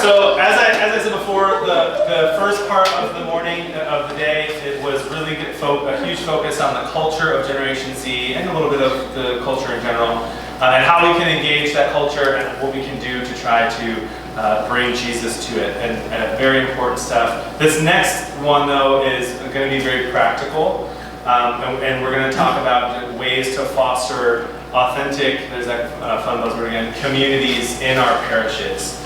So as I said before, the first part of the morning of the day, it was really a huge focus on the culture of Generation Z and a little bit of the culture in general, and how we can engage that culture and what we can do to try to bring Jesus to it, and very important stuff. This next one, though, is going to be very practical, and we're going to talk about ways to foster authentic, there's that fun buzzword again, communities in our parishes.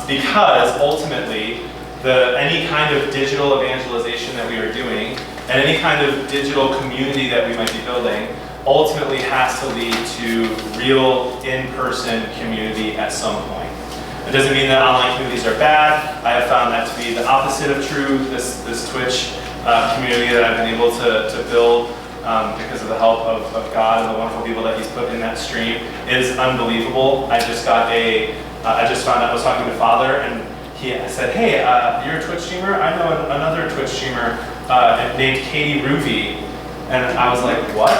Because ultimately, any kind of digital evangelization that we are doing, and any kind of digital community that we might be building, ultimately has to lead to real in-person community at some point. It doesn't mean that online communities are bad. I have found that to be the opposite of true. This Twitch community that I've been able to build because of the help of God and the wonderful people that He's put in that stream is unbelievable. I just found out, I was talking to Father, and he said, "Hey, you're a Twitch streamer? I know another Twitch streamer named Katie Ruby." And I was like, "What?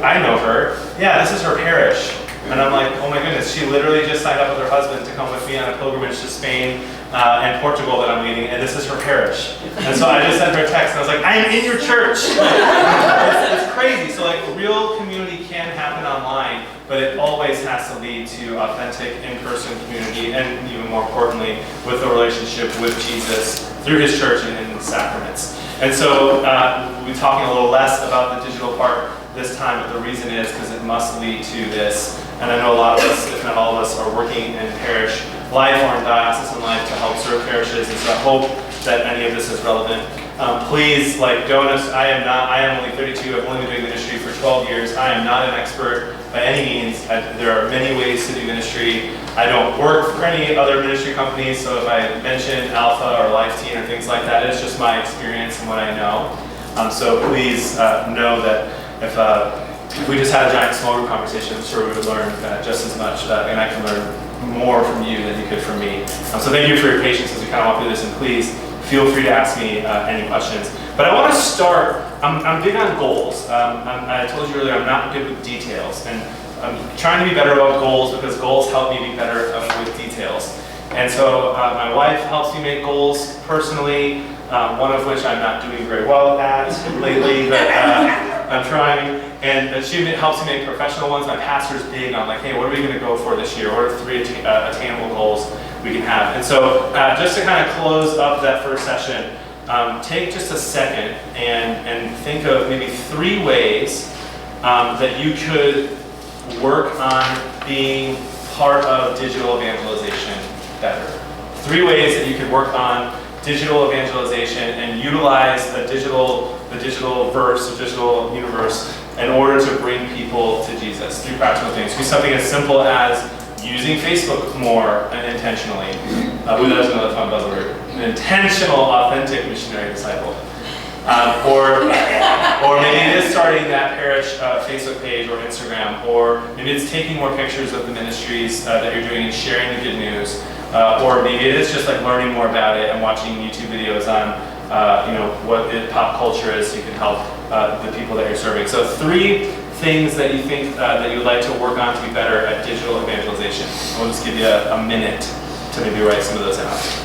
I know her. Yeah, this is her parish." And I'm like, "Oh my goodness, she literally just signed up with her husband to come with me on a pilgrimage to Spain and Portugal that I'm leading, and this is her parish." And so I just sent her a text, and I was like, "I am in your church." It's crazy. So like, real community can happen online, but it always has to lead to authentic in-person community, and even more importantly, with a relationship with Jesus through His church and in the sacraments. And so we'll be talking a little less about the digital part this time, but the reason is because it must lead to this. And I know a lot of us, if not all of us, are working in parish life or in diocesan life to help serve parishes, and so I hope that any of this is relevant. Please, don't us. I am only 32. I've only been doing ministry for 12 years. I am not an expert by any means. There are many ways to do ministry. I don't work for any other ministry companies, so if I mention Alpha or Life Teen or things like that, it's just my experience and what I know. So please know that if we just had a giant small group conversation, I'm sure we would learn just as much, and I can learn more from you than you could from me. So thank you for your patience as we kind of walk through this, and please feel free to ask me any questions. But I want to start, I'm big on goals. I told you earlier I'm not good with details, and I'm trying to be better about goals because goals help me be better with details. And so my wife helps me make goals personally, one of which I'm not doing very well at lately, but I'm trying. And she helps me make professional ones. My pastor's big on hey, what are we going to go for this year? What are 3 attainable goals we can have? And so just to kind of close up that first session, take just a second and think of maybe 3 ways that you could work on being part of digital evangelization better. 3 ways that you could work on digital evangelization and utilize the digital verse, the digital universe, in order to bring people to Jesus. 3 practical things. Do something as simple as using Facebook more and intentionally. Who doesn't know that fun buzzword? An intentional, authentic missionary disciple. Or maybe it is starting that parish Facebook page or Instagram, or maybe it's taking more pictures of the ministries that you're doing and sharing the good news. Or maybe it is just learning more about it and watching YouTube videos on what pop culture is, so you can help the people that you're serving. So 3 things that you think that you'd like to work on to be better at digital evangelization. We'll just give you a minute to maybe write some of those out.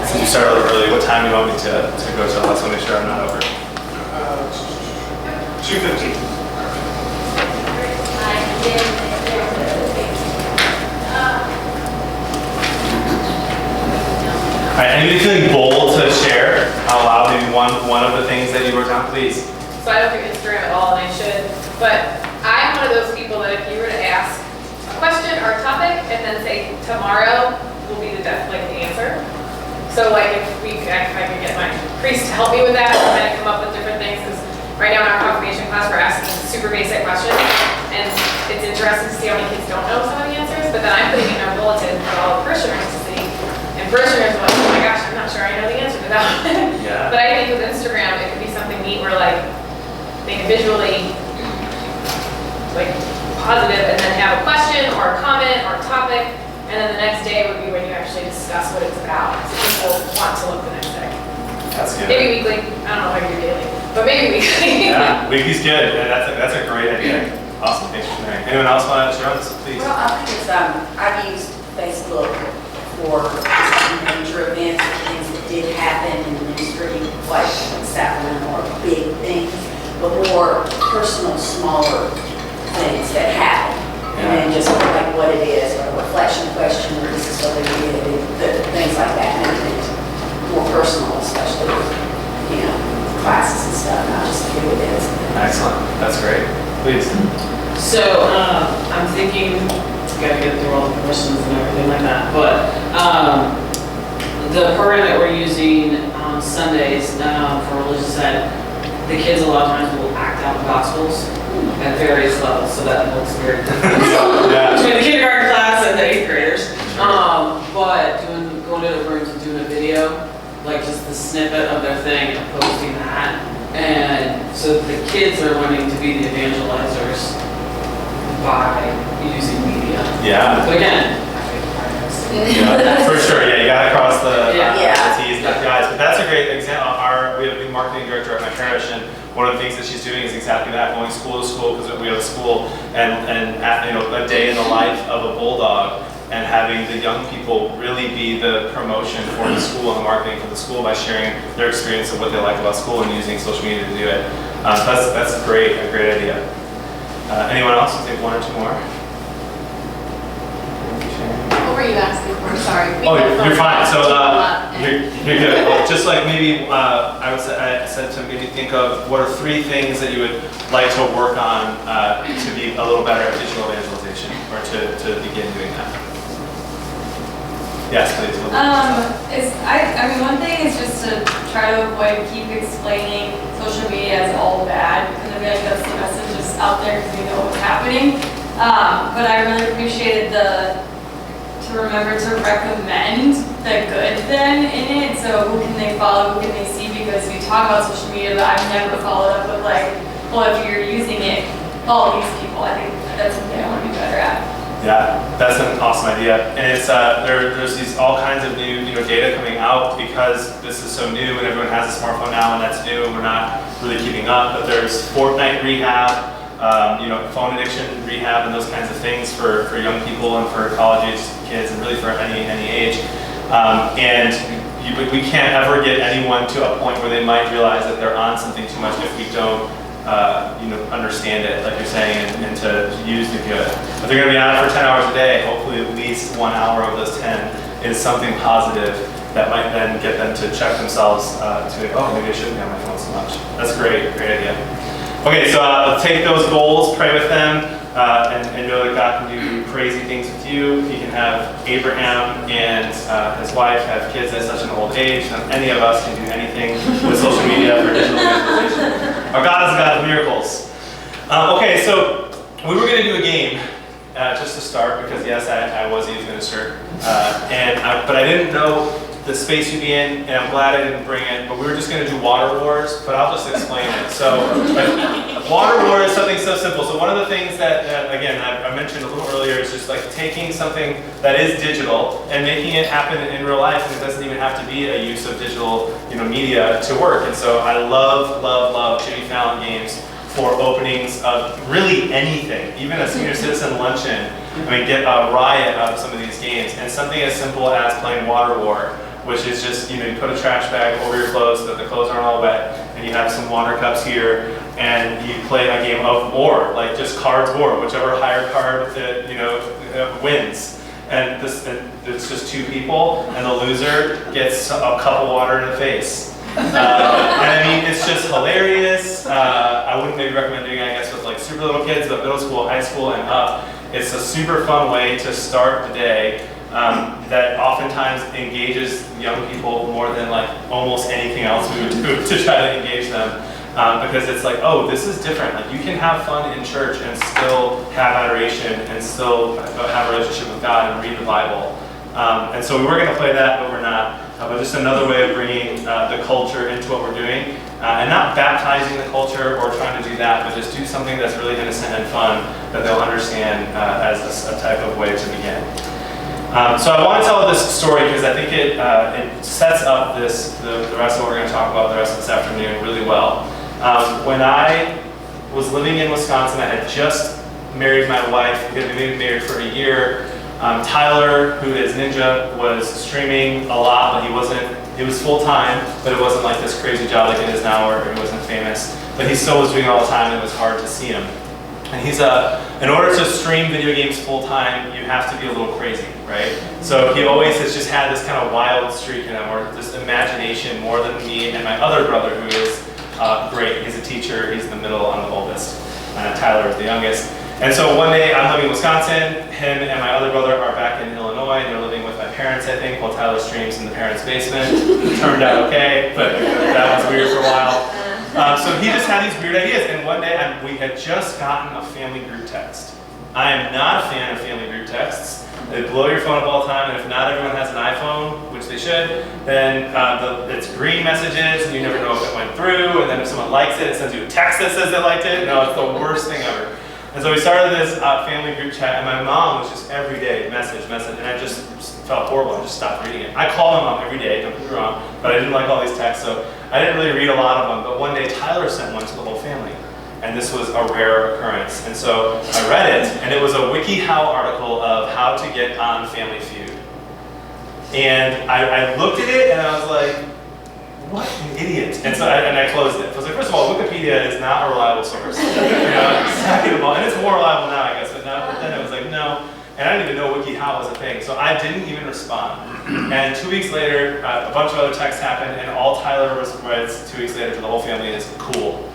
Since you started a little early, what time do you want me to go till? Let's make sure I'm not over. 2:15. All right, anybody feeling bold to share out loud maybe one of the things that you worked on, please? so I don't do Instagram at all, and I should. But I'm one of those people that if you were to ask a question or a topic and then say tomorrow will be the answer. So like if I could get my priest to help me with that and kind of come up with different things. Because right now in our confirmation class we're asking super basic questions, and it's interesting to see how many kids don't know some of the answers. But then I'm putting in our bulletin for all the parishioners to see, and parishioners are like, oh my gosh, I'm not sure I know the answer to that. Yeah. But I think with Instagram it could be something neat where like they can visually like positive and then have a question or a comment or a topic, and then the next day would be when you actually discuss what it's about. So people want to look the next day. That's good. Maybe weekly. I don't know if I do daily, but maybe weekly. Yeah, weekly's good. Yeah, that's a great idea. Awesome. Thanks for sharing. Anyone else want to share on this, please? Well, I think it's, I've used Facebook for major events or things that did happen in the ministry, like Sacrament or big things, but more personal, smaller things that happen. And then just like what it is, or a reflection question, or this is what they did, things like that. And it's more personal, especially, you know, classes and stuff, not just who it is. Excellent. That's great. Please. So I'm thinking, gotta get through all the questions and everything like that, but the program that we're using on Sundays for religious ed, the kids a lot of times will act out the Gospels at various levels, so that looks very different between the kindergarten class and the 8th graders. But going to the rooms and doing a video, like just the snippet of their thing and posting that, and so the kids are learning to be the evangelizers by using media. Yeah. But again, Yeah, for sure. Yeah, you got to cross the T's, not the I's. But that's a great example. We have a new marketing director at my parish, and one of the things that she's doing is exactly that, going school to school, because we have a school, and you know, a day in the life of a bulldog, and having the young people really be the promotion for the school and the marketing for the school by sharing their experience of what they like about school and using social media to do it. That's a great idea. Anyone else? We'll take one or two more. What were you asking for? Sorry. Oh, you're fine. So you're good. Well, just like maybe I said to maybe think of what are 3 things that you would like to work on to be a little better at digital evangelization, or to begin doing that. Yes, please. I mean, one thing is just to try to avoid keep explaining social media as all bad, because I feel like that's the message just out there because we know what's happening. But I really appreciated to remember to recommend the good then in it. So who can they follow, who can they see? Because we talk about social media, but I've never followed up with like, well, if you're using it, follow these people. I think that's something I want to be better at. Yeah, that's an awesome idea, and it's there's these all kinds of new data coming out because this is so new and everyone has a smartphone now, and that's new and we're not really keeping up. But there's Fortnite rehab, phone addiction rehab, and those kinds of things for young people and for college age kids, and really for any age. We can't ever get anyone to a point where they might realize that they're on something too much if we don't understand it, like you're saying, and to use the good. If they're going to be on it for 10 hours a day, hopefully at least 1 hour of those 10 is something positive that might then get them to check themselves to, oh, maybe I shouldn't be on my phone so much. That's great idea. Okay, so take those goals, pray with them, and know that God can do crazy things with you. He can have Abraham and his wife have kids at such an old age, and any of us can do anything with social media for digital evangelization. Our God is a God of miracles. Okay, so we were going to do a game just to start, because yes, I was a youth minister, but I didn't know the space you'd be in, and I'm glad I didn't bring it, but we were just going to do water wars, but I'll just explain it. So water war is something so simple. So one of the things that again, I mentioned a little earlier is just like taking something that is digital and making it happen in real life, and it doesn't even have to be a use of digital media to work. And so I love Jimmy Fallon games for openings of really anything, even a senior citizen luncheon. I mean, get a riot out of some of these games, and something as simple as playing water war, which is just, you put a trash bag over your clothes so that the clothes aren't all wet, and you have some water cups here, and you play a game of war, like just cards war, whichever higher card wins. And it's just 2 people, and the loser gets a cup of water in the face. And I mean, it's just hilarious. maybe recommend doing, I guess, with like super little kids, but middle school, high school, and up. It's a super fun way to start the day that oftentimes engages young people more than like almost anything else we would do to try to engage them. Because it's like, oh, this is different. Like, you can have fun in church and still have adoration and still have a relationship with God and read the Bible. And so we were going to play that, but we're not. But just another way of bringing the culture into what we're doing. And not baptizing the culture or trying to do that, but just do something that's really innocent and fun that they'll understand as a type of way to begin. So I want to tell this story because I think it sets up the rest of what we're going to talk about the rest of this afternoon really well. When I was living in Wisconsin, I had just married my wife. We had been married for a year. Tyler, who is Ninja, was streaming a lot, but he was full-time, but it wasn't like this crazy job like it is now where he wasn't famous. But he still was doing it all the time, and it was hard to see him. And he's in order to stream video games full-time, you have to be a little crazy, right? So he always has just had this kind of wild streak in him, or this imagination more than me and my other brother, who is great. He's a teacher, he's in the middle, I'm the oldest, and Tyler is the youngest. And so one day I'm living in Wisconsin, him and my other brother are back in Illinois, and they're living with my parents, I think, while Tyler streams in the parents' basement. It turned out okay, but that was weird for a while. So he just had these weird ideas, and one day we had just gotten a family group text. I am not a fan of family group texts. They blow your phone up all the time, and if not everyone has an iPhone, which they should, then it's green messages, and you never know if it went through, and then if someone likes it, it sends you a text that says they liked it. No, it's the worst thing ever. And so we started this family group chat, and my mom was just every day message, and I just felt horrible. I just stopped reading it. I call my mom every day, don't get me wrong, but I didn't like all these texts, so I didn't really read a lot of them. But one day Tyler sent one to the whole family, and this was a rare occurrence. And so I read it, and it was a WikiHow article of how to get on Family Feud. And I looked at it, and I was like, what an idiot. And so I closed it. I was like, first of all, Wikipedia is not a reliable source. Second of all, and it's more reliable now, I guess, but then I was like, no. And I didn't even know WikiHow was a thing, so I didn't even respond. And 2 weeks later, a bunch of other texts happened, and all Tyler writes 2 weeks later to the whole family is, cool.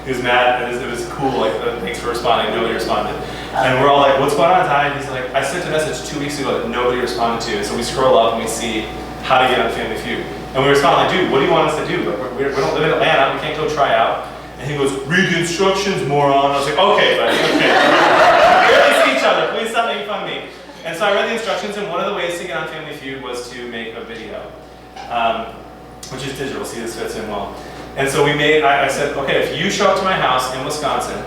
He was mad, and it was cool, like, thanks for responding, nobody responded. And we're all like, what's going on, Ty? And he's like, I sent a message 2 weeks ago that nobody responded to. And so we scroll up and we see how to get on Family Feud. And we respond like, dude, what do you want us to do? Like, we don't live in Atlanta, we can't go try out. And he goes, read the instructions, moron. I was like, okay, buddy, okay. We barely see each other, please stop making fun of me. And so I read the instructions, and one of the ways to get on Family Feud was to make a video, which is digital, see this fits in well. And so I said, okay, if you show up to my house in Wisconsin,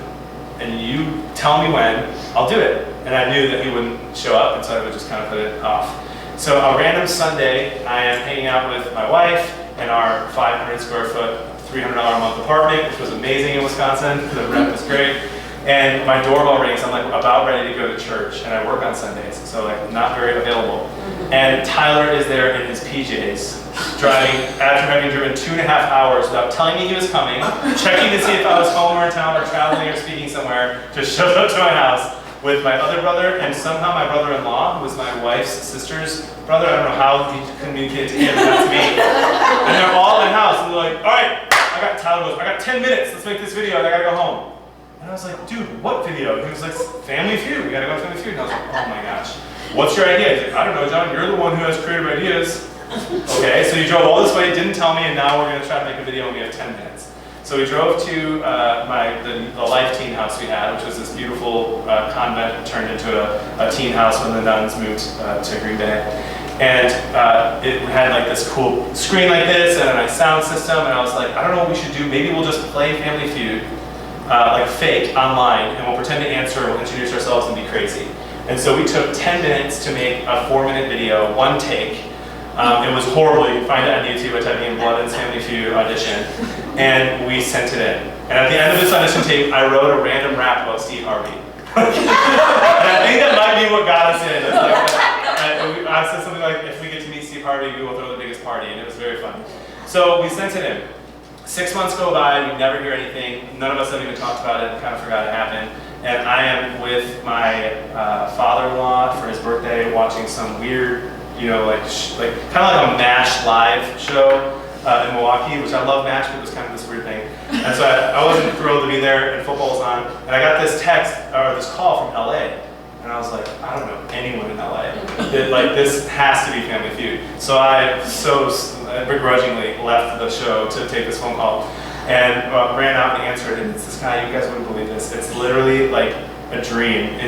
and you tell me when, I'll do it. And I knew that he wouldn't show up, and so I would just kind of put it off. So a random Sunday, I am hanging out with my wife in our 500 square foot, $300 a month apartment, which was amazing in Wisconsin. The rent was great. And my doorbell rings. I'm like about ready to go to church, and I work on Sundays, so like not very available. And Tyler is there in his PJs, driving after having driven 2.5 hours without telling me he was coming, checking to see if I was home or in town or traveling or speaking somewhere. Just shows up to my house with my other brother, and somehow my brother-in-law, who was my wife's sister's brother. I don't know how he communicated to him, but that's me. And they're all in the house, and they're like, all right, Tyler goes, I got 10 minutes, let's make this video, and I gotta go home. And I was like, dude, what video? And he was like, Family Feud, we gotta go to Family Feud. And I was like, oh my gosh, what's your idea? He's like, I don't know, John, you're the one who has creative ideas. Okay, so you drove all this way, didn't tell me, and now we're gonna try to make a video, and we have 10 minutes. So we drove to the Life teen house we had, which was this beautiful convent turned into a teen house when the nuns moved to Green Bay. And it had like this cool screen like this and a nice sound system, and I was like, I don't know what we should do, maybe we'll just play Family Feud, like fake, online, and we'll pretend to answer, we'll introduce ourselves and be crazy. And so we took 10 minutes to make a 4-minute video, one take. It was horrible. You can find it on YouTube by typing in Blevins Family Feud audition. And we sent it in. And at the end of this audition tape, I wrote a random rap about Steve Harvey. And I think that might be what got us in. I said something like, if we get to meet Steve Harvey, we will throw the biggest party. And it was very fun. So we sent it in. 6 months go by, we never hear anything. None of us have even talked about it, kind of forgot it happened. And I am with my father-in-law for his birthday watching some weird, you know, like kind of like a MASH live show in Milwaukee, which I love MASH, but it was kind of this weird thing. And so I wasn't thrilled to be there, and football was on. And I got this text, or this call from LA. And I was like, I don't know anyone in LA. This has to be Family Feud. So I begrudgingly left the show to take this phone call. And ran out and answered, and it's this guy, you guys wouldn't believe this. It's literally like a dream.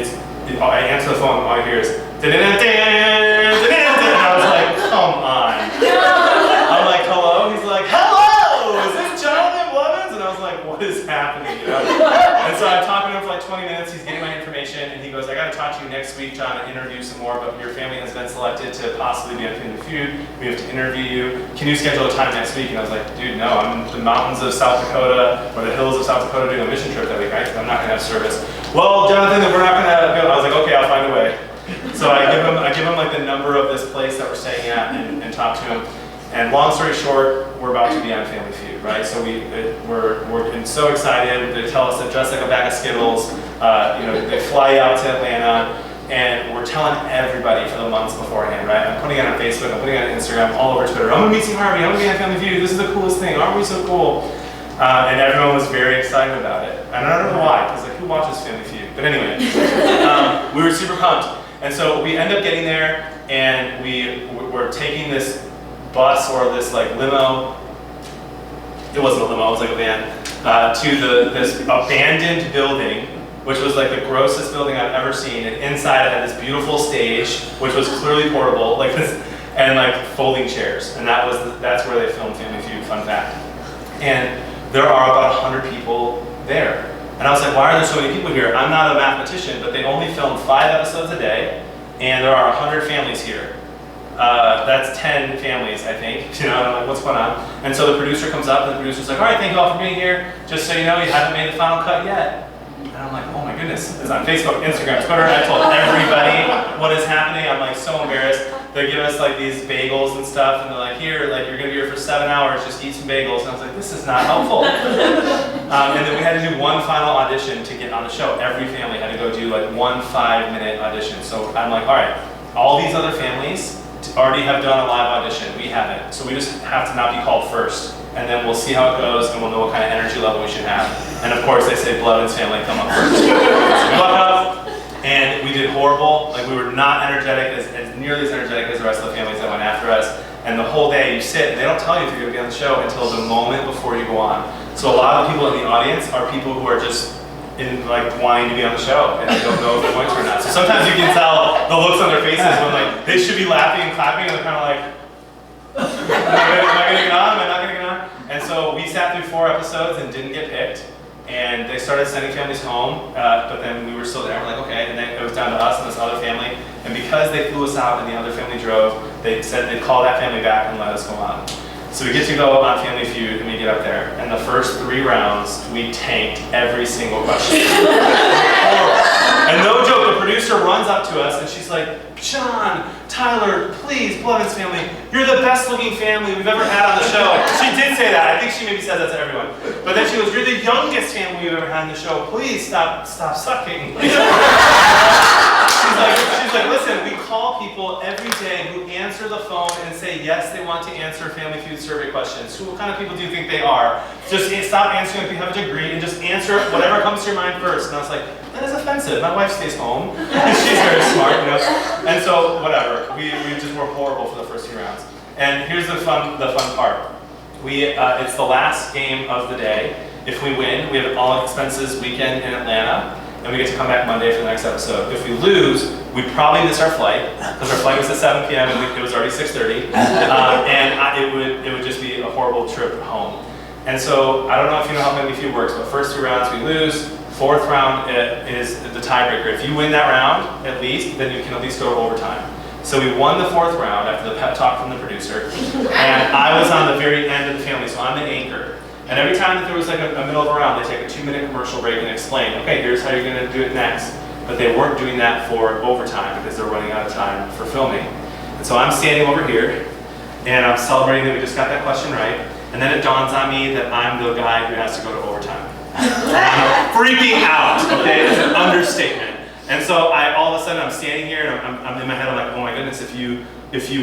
I answer the phone, all I hear is, and I was like, come on. I'm like, hello? He's like, hello! Is this Jonathan Blevins? And I was like, what is happening? And so I'm talking to him for like 20 minutes, he's getting my information, and he goes, I gotta talk to you next week, John, and interview some more, but your family has been selected to possibly be on Family Feud. We have to interview you. Can you schedule a time next week? And I was like, dude, no, I'm in the mountains of South Dakota, or the hills of South Dakota doing a mission trip that week. I'm not gonna have service. Well, Jonathan, we're not gonna go. I was like, okay, I'll find a way. So I give him like the number of this place that we're staying at and talk to him. And long story short, we're about to be on Family Feud, right? So we're so excited. They tell us to dress like a bag of Skittles. They fly out to Atlanta, and we're telling everybody for the months beforehand, right? I'm putting it on Facebook, I'm putting it on Instagram, all over Twitter. I'm gonna meet Steve Harvey, I'm gonna be on Family Feud. This is the coolest thing. Aren't we so cool? And everyone was very excited about it. And I don't know why, because like, who watches Family Feud? But anyway, we were super pumped. And so we end up getting there, and we're taking this bus or this like limo. It wasn't a limo, it was like a van, to this abandoned building, which was like the grossest building I've ever seen. And inside it had this beautiful stage, which was clearly portable, like this, and like folding chairs. And that's where they filmed Family Feud, fun fact. And there are about 100 people there. And I was like, why are there so many people here? I'm not a mathematician, but they only filmed 5 episodes a day, and there are 100 families here. That's 10 families, I think. And I'm like, what's going on? And so the producer comes up, and the producer's like, all right, thank you all for being here. Just so you know, you haven't made the final cut yet. And I'm like, oh my goodness. It's on Facebook, Instagram, Twitter. I told everybody what is happening. I'm like so embarrassed. They give us like these bagels and stuff, and they're like, here, like you're gonna be here for 7 hours, just eat some bagels. And I was like, this is not helpful. And then we had to do one final audition to get on the show. Every family had to go do like one 5-minute audition. So I'm like, all right, all these other families already have done a live audition. We haven't. So we just have to not be called first. And then we'll see how it goes, and we'll know what kind of energy level we should have. And of course, they say Blevins family come up first. So we walk up, and we did horrible. Like we were not energetic, as nearly as energetic as the rest of the families that went after us. And the whole day you sit, and they don't tell you if you're gonna be on the show until the moment before you go on. So a lot of the people in the audience are people who are just wanting to be on the show, and they don't know if they're going to or not. So sometimes you can tell the looks on their faces when like they should be laughing and clapping, and they're kind of like, am I gonna get on? Am I not gonna get on? And so we sat through 4 episodes and didn't get picked. And they started sending families home, but then we were still there. We're like, okay, and then it was down to us and this other family. And because they flew us out and the other family drove, they said they'd call that family back and let us go on. So we get to go on Family Feud, and we get up there. And the first 3 rounds, we tanked every single question. And no joke, the producer runs up to us, and she's like, John, Tyler, please, Blevins family, you're the best looking family we've ever had on the show. She did say that. I think she maybe said that to everyone. But then she goes, you're the youngest family we've ever had on the show. Please stop sucking. She's like, listen, we call people every day who answer the phone and say yes, they want to answer Family Feud survey questions. What kind of people do you think they are? Just stop answering if you have a degree and just answer whatever comes to your mind first. And I was like, that is offensive. My wife stays home. She's very smart, you know. And so whatever, we just were horrible for the first few rounds. And here's the fun part. It's the last game of the day. If we win, we have an all expenses weekend in Atlanta, and we get to come back Monday for the next episode. If we lose, we'd probably miss our flight, because our flight was at 7 p.m. and it was already 6:30, and it would just be a horrible trip home. And so I don't know if you know how Family Feud works, but first 2 rounds we lose. 4th round is the tiebreaker. If you win that round, at least, then you can at least go to overtime. So we won the 4th round after the pep talk from the producer, and I was on the very end of the family, so I'm an anchor. And every time that there was like a middle of a round, they take a 2-minute commercial break and explain, okay, here's how you're gonna do it next. But they weren't doing that for overtime because they're running out of time for filming. And so I'm standing over here, and I'm celebrating that we just got that question right, and then it dawns on me that I'm the guy who has to go to overtime. I'm freaking out, okay? It's an understatement. And so all of a sudden I'm standing here and I'm in my head, I'm like, oh my goodness, if you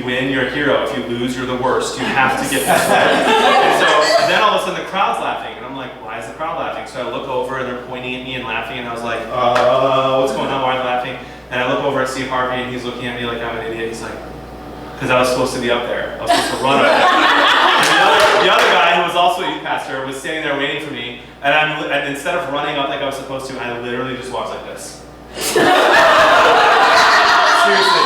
win, you're a hero. If you lose, you're the worst. You have to get this right. And so then all of a sudden the crowd's laughing, and I'm like, why is the the crowd laughing. So I look over and they're pointing at me and laughing, and I was like, what's going on? Why are they laughing? And I look over at Steve Harvey, and he's looking at me like I'm an idiot. He's like, because I was supposed to be up there. I was supposed to run up there. And the other guy, who was also a youth pastor, was standing there waiting for me, and instead of running up like I was supposed to, I literally just walked like this. Seriously,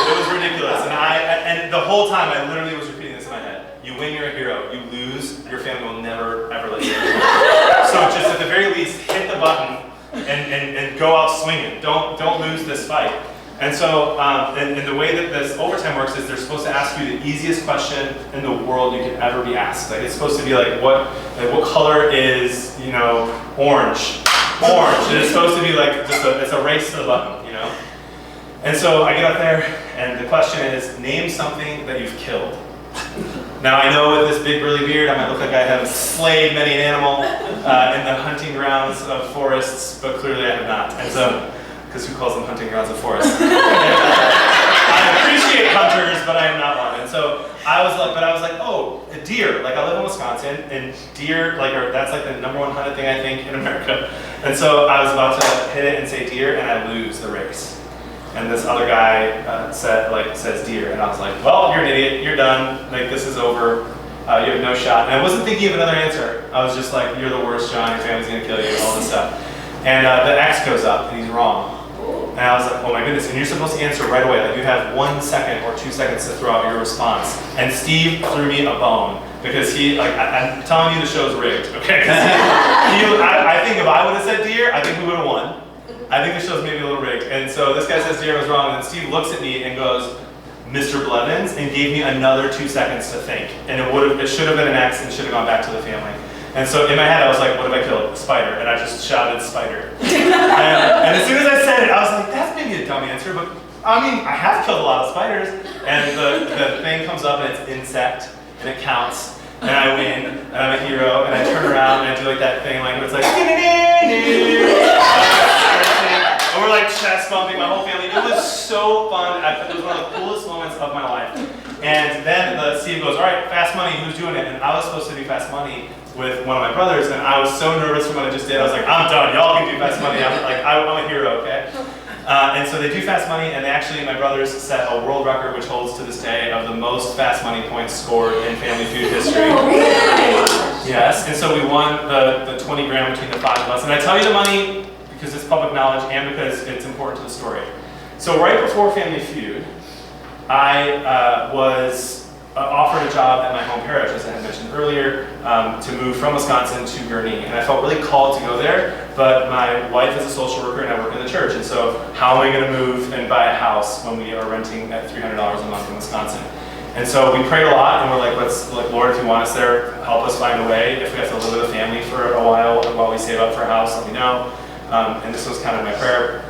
it was ridiculous. And the whole time I literally was repeating this in my head. You win, you're a hero. You lose, your family will never, ever let you down. So just at the very least, hit the button and go out swinging. Don't lose this fight. And so, and the way that this overtime works is they're supposed to ask you the easiest question in the world you could ever be asked. Like, it's supposed to be like what color is, orange? Orange. And it's supposed to be like it's a race to the button, And so I get up there, and the question is, name something that you've killed. Now I know with this big burly beard, I might look like I have slayed many an animal in the hunting grounds of forests, but clearly I have not. And so, because who calls them hunting grounds of forests? I appreciate hunters, but I am not one. And so I was like, oh, a deer. Like, I live in Wisconsin, and deer, that's like the #1 hunted thing I think in America. And so I was about to hit it and say deer, and I lose the race. And this other guy says deer, and I was like, well, you're an idiot, you're done, like, this is over, you have no shot. And I wasn't thinking of another answer. I was just like, you're the worst, John, your family's gonna kill you, all this stuff. And the X goes up, and he's wrong. And I was like, oh my goodness, and you're supposed to answer right away. Like, you have 1 second or 2 seconds to throw out your response. And Steve threw me a bone, because I'm telling you the show's rigged, okay? I think if I would have said deer, I think we would have won. I think the show's maybe a little rigged. And so this guy says deer was wrong, and then Steve looks at me and goes, Mr. Blevins, and gave me another 2 seconds to think. And it should have been an X, and should have gone back to the family. And so in my head, I was like, what have I killed? A spider. And I just shouted spider. and as soon as I said it, I was like, that's maybe a dumb answer, but I mean, I have killed a lot of spiders. And the thing comes up, and it's insect, and it counts. And I win, and I'm a hero, and I turn around, and I do like that thing, like, where it's like, and we're like chest bumping, my whole family. It was so fun. It was one of the coolest moments of my life. And then Steve goes, all right, Fast Money, who's doing it? And I was supposed to do Fast Money with one of my brothers, and I was so nervous from what I just did. I was like, I'm done, y'all can do Fast Money. I'm a hero, okay? And so they do Fast Money, and my brothers set a world record, which holds to this day, of the most Fast Money points scored in Family Feud history. Yes, and so we won the 20 grand between the 5 of us. And I tell you the money because it's public knowledge and because it's important to the story. So right before Family Feud, I was offered a job at my home parish, as I had mentioned earlier, to move from Wisconsin to Gurnee. And I felt really called to go there, but my wife is a social worker and I work in the church. And so how am I going to move and buy a house when we are renting at $300 a month in Wisconsin? And so we prayed a lot, and we're like, Lord, if you want us there, help us find a way. If we have to live with a family for a while we save up for a house, let me know. And this was kind of my prayer.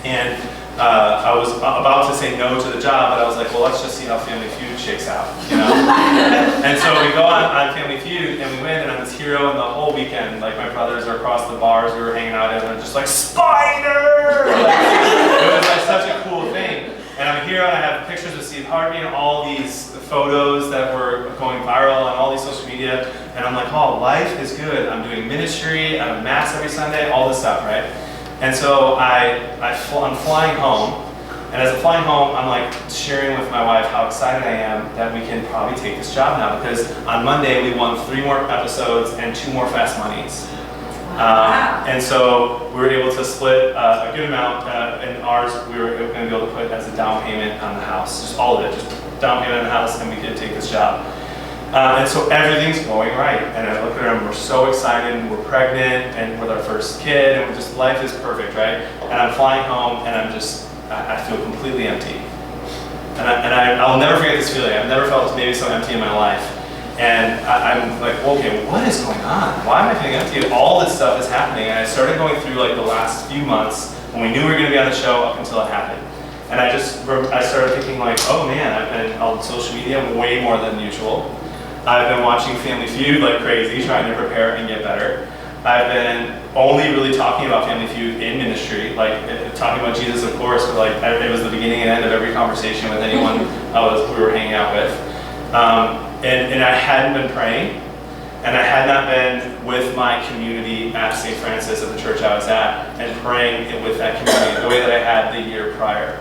And I was about to say no to the job, but I was like, well, let's just see how Family Feud shakes out, And so we go on Family Feud, and we win, and I'm this hero, and the whole weekend, like, my brothers are across the bars we were hanging out at, and they're just like, Spider! It was like such a cool thing. And I'm a hero, and I have pictures of Steve Harvey and all these photos that were going viral on all these social media, and I'm like, oh, life is good. I'm doing ministry, I'm at Mass every Sunday, all this stuff, right? And so I'm flying home, and as I'm flying home, I'm like sharing with my wife how excited I am that we can probably take this job now, because on Monday we won 3 more episodes and 2 more Fast Monies. Wow. And so we were able to split a good amount, and ours we were going to be able to put as a down payment on the house, just all of it, just down payment on the house, and we could take this job. And so everything's going right, and I look at her and we're so excited, and we're pregnant, and with our first kid, and life is perfect, right? And I'm flying home, and I feel completely empty. And I'll never forget this feeling. I've never felt maybe so empty in my life. And I'm like, okay, what is going on? Why am I feeling empty? All this stuff is happening. And I started going through like the last few months when we knew we were going to be on the show up until it happened. And I started thinking like, oh man, I've been on social media way more than usual. I've been watching Family Feud like crazy, trying to prepare and get better. I've been only really talking about Family Feud in ministry, like talking about Jesus, of course, but like it was the beginning and end of every conversation with anyone we were hanging out with. And I hadn't been praying, and I had not been with my community at St. Francis at the church I was at, and praying with that community the way that I had the year prior.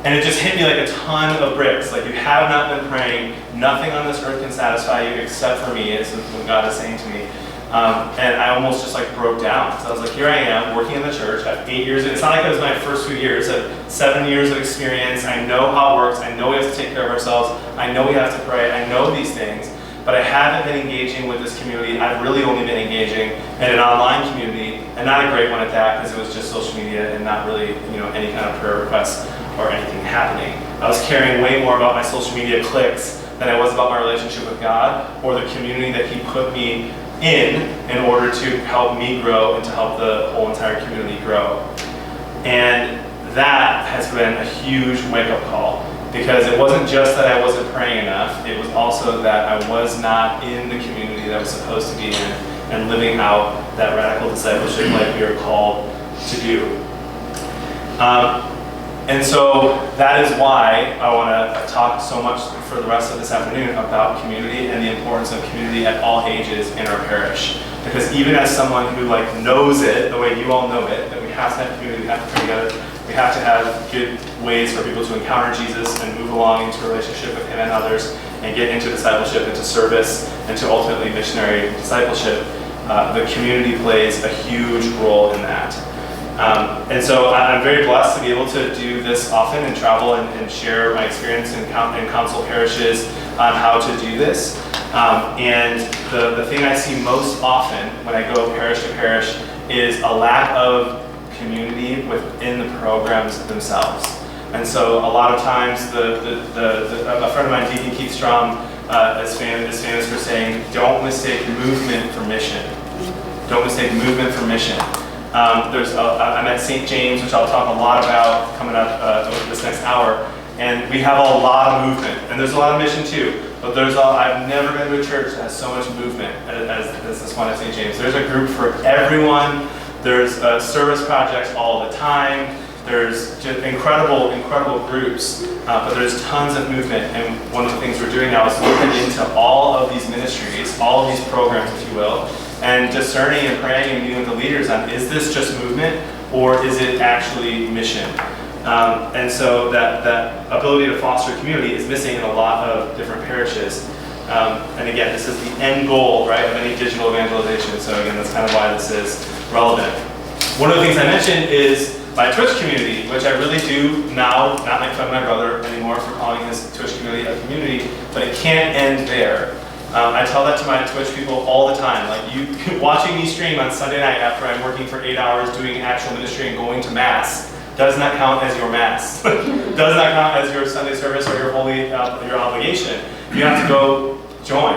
And it just hit me like a ton of bricks. Like, you have not been praying. Nothing on this earth can satisfy you except for me, is what God is saying to me. And I almost just like broke down. So I was like, here I am working in the church. I have 8 years. It's not like it was my first few years. I have 7 years of experience. I know how it works. I know we have to take care of ourselves. I know we have to pray. I know these things. But I haven't been engaging with this community. I've really only been engaging in an online community, and not a great one at that, because it was just social media and not really, any kind of prayer requests or anything happening. I was caring way more about my social media clicks than I was about my relationship with God or the community that He put me in order to help me grow and to help the whole entire community grow. And that has been a huge wake-up call, because it wasn't just that I wasn't praying enough, it was also that I was not in the community that I was supposed to be in and living out that radical discipleship like we are called to do. And so that is why I want to talk so much for the rest of this afternoon about community and the importance of community at all ages in our parish. Because even as someone who knows it the way you all know it, that we have to have community, we have to pray together, we have to have good ways for people to encounter Jesus and move along into a relationship with Him and others and get into discipleship, into service, and to ultimately missionary discipleship. The community plays a huge role in that. And so I'm very blessed to be able to do this often and travel and share my experience and counsel parishes on how to do this. And the thing I see most often when I go parish to parish is a lack of community within the programs themselves. And so a lot of times, a friend of mine, Deacon Keith Strom, is famous for saying, don't mistake movement for mission. Don't mistake movement for mission. I'm at St. James, which I'll talk a lot about coming up over this next hour, and we have a lot of movement, and there's a lot of mission too, but I've never been to a church that has so much movement as this one at St. James. There's a group for everyone, there's service projects all the time, there's just incredible groups, but there's tons of movement, and one of the things we're doing now is looking into all of these ministries, all of these programs, if you will, and discerning and praying and meeting with the leaders on, is this just movement or is it actually mission? And so that ability to foster community is missing in a lot of different parishes. And again, this is the end goal, right, of any digital evangelization. So again, that's kind of why this is relevant. One of the things I mentioned is my Twitch community, which I really do now not make fun of my brother anymore for calling his Twitch community a community, but it can't end there. I tell that to my Twitch people all the time. Like, you watching me stream on Sunday night after I'm working for 8 hours doing actual ministry and going to Mass does not count as your Mass. Does not count as your Sunday service or your your obligation. You have to go join.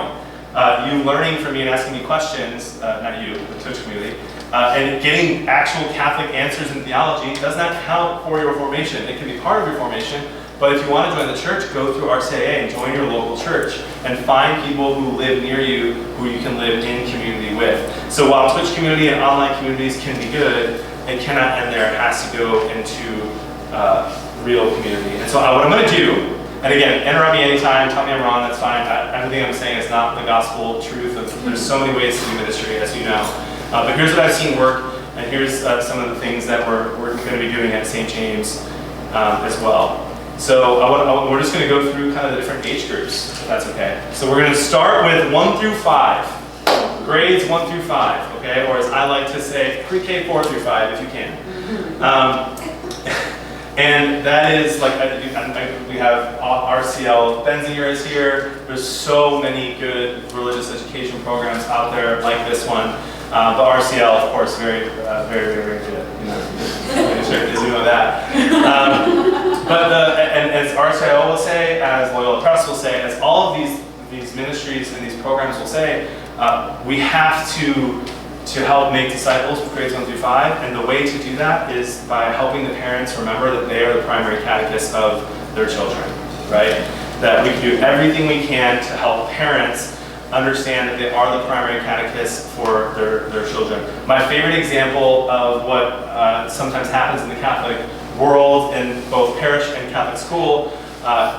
You learning from me and asking me questions, not you, the Twitch community, and getting actual Catholic answers in theology does not count for your formation. It can be part of your formation, but if you want to join the church, go through RCIA and join your local church and find people who live near you who you can live in community with. So while Twitch community and online communities can be good, it cannot end there. It has to go into real community. And so what I'm going to do, and again, interrupt me anytime, tell me I'm wrong, that's fine. Everything I'm saying is not the gospel truth. There's so many ways to do ministry, as you know. But here's what I've seen work, and here's some of the things that we're going to be doing at St. James as well. So we're just going to go through kind of the different age groups, if that's okay. So we're going to start with 1 through 5, grades 1 through 5, okay? Or as I like to say, pre-K 4 through 5, if you can. And that is like, we have RCL Benzinger is here. There's so many good religious education programs out there like this one. But RCL, of course, very good. You know that. But and as RCL will say, as Loyola Press will say, as all of these ministries and these programs will say, we have to help make disciples with grades 1 through 5, and the way to do that is by helping the parents remember that they are the primary catechists of their children, right? That we can do everything we can to help parents understand that they are the primary catechists for their children. My favorite example of what sometimes happens in the Catholic world in both parish and Catholic school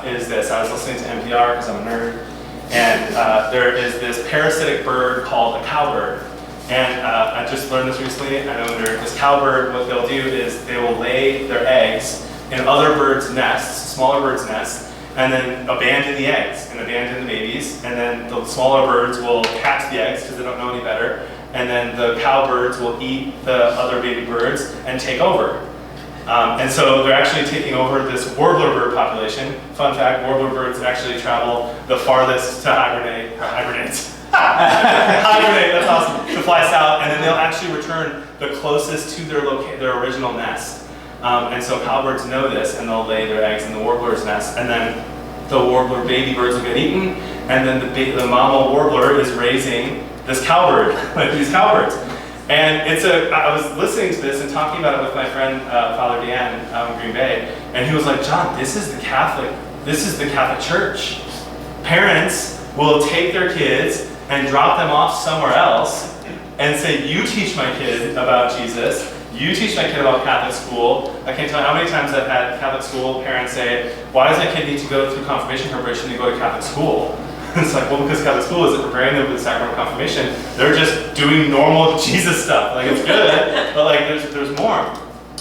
is this. I was listening to NPR because I'm a nerd, and there is this parasitic bird called a cowbird. And I just learned this recently. I know under this cowbird, what they'll do is they will lay their eggs in other birds' nests, smaller birds' nests, and then abandon the eggs and abandon the babies. And then the smaller birds will catch the eggs because they don't know any better. And then the cowbirds will eat the other baby birds and take over. And so they're actually taking over this warbler bird population. Fun fact, warbler birds actually travel the farthest to hibernate, hibernate, that's awesome, to fly south, and then they'll actually return the closest to their original nest. And so cowbirds know this, and they'll lay their eggs in the warbler's nest, and then the warbler baby birds will get eaten, and then the mama warbler is raising this cowbird, like these cowbirds. And I was listening to this and talking about it with my friend, Father Dan, out in Green Bay, and he was like, John, this is the Catholic Church. Parents will take their kids and drop them off somewhere else and say, you teach my kid about Jesus, you teach my kid about Catholic school. I can't tell you how many times I've had Catholic school parents say, why does my kid need to go through confirmation preparation to go to Catholic school? It's like, well, because Catholic school isn't preparing them for the sacrament of confirmation. They're just doing normal Jesus stuff. Like, it's good, but like, there's more.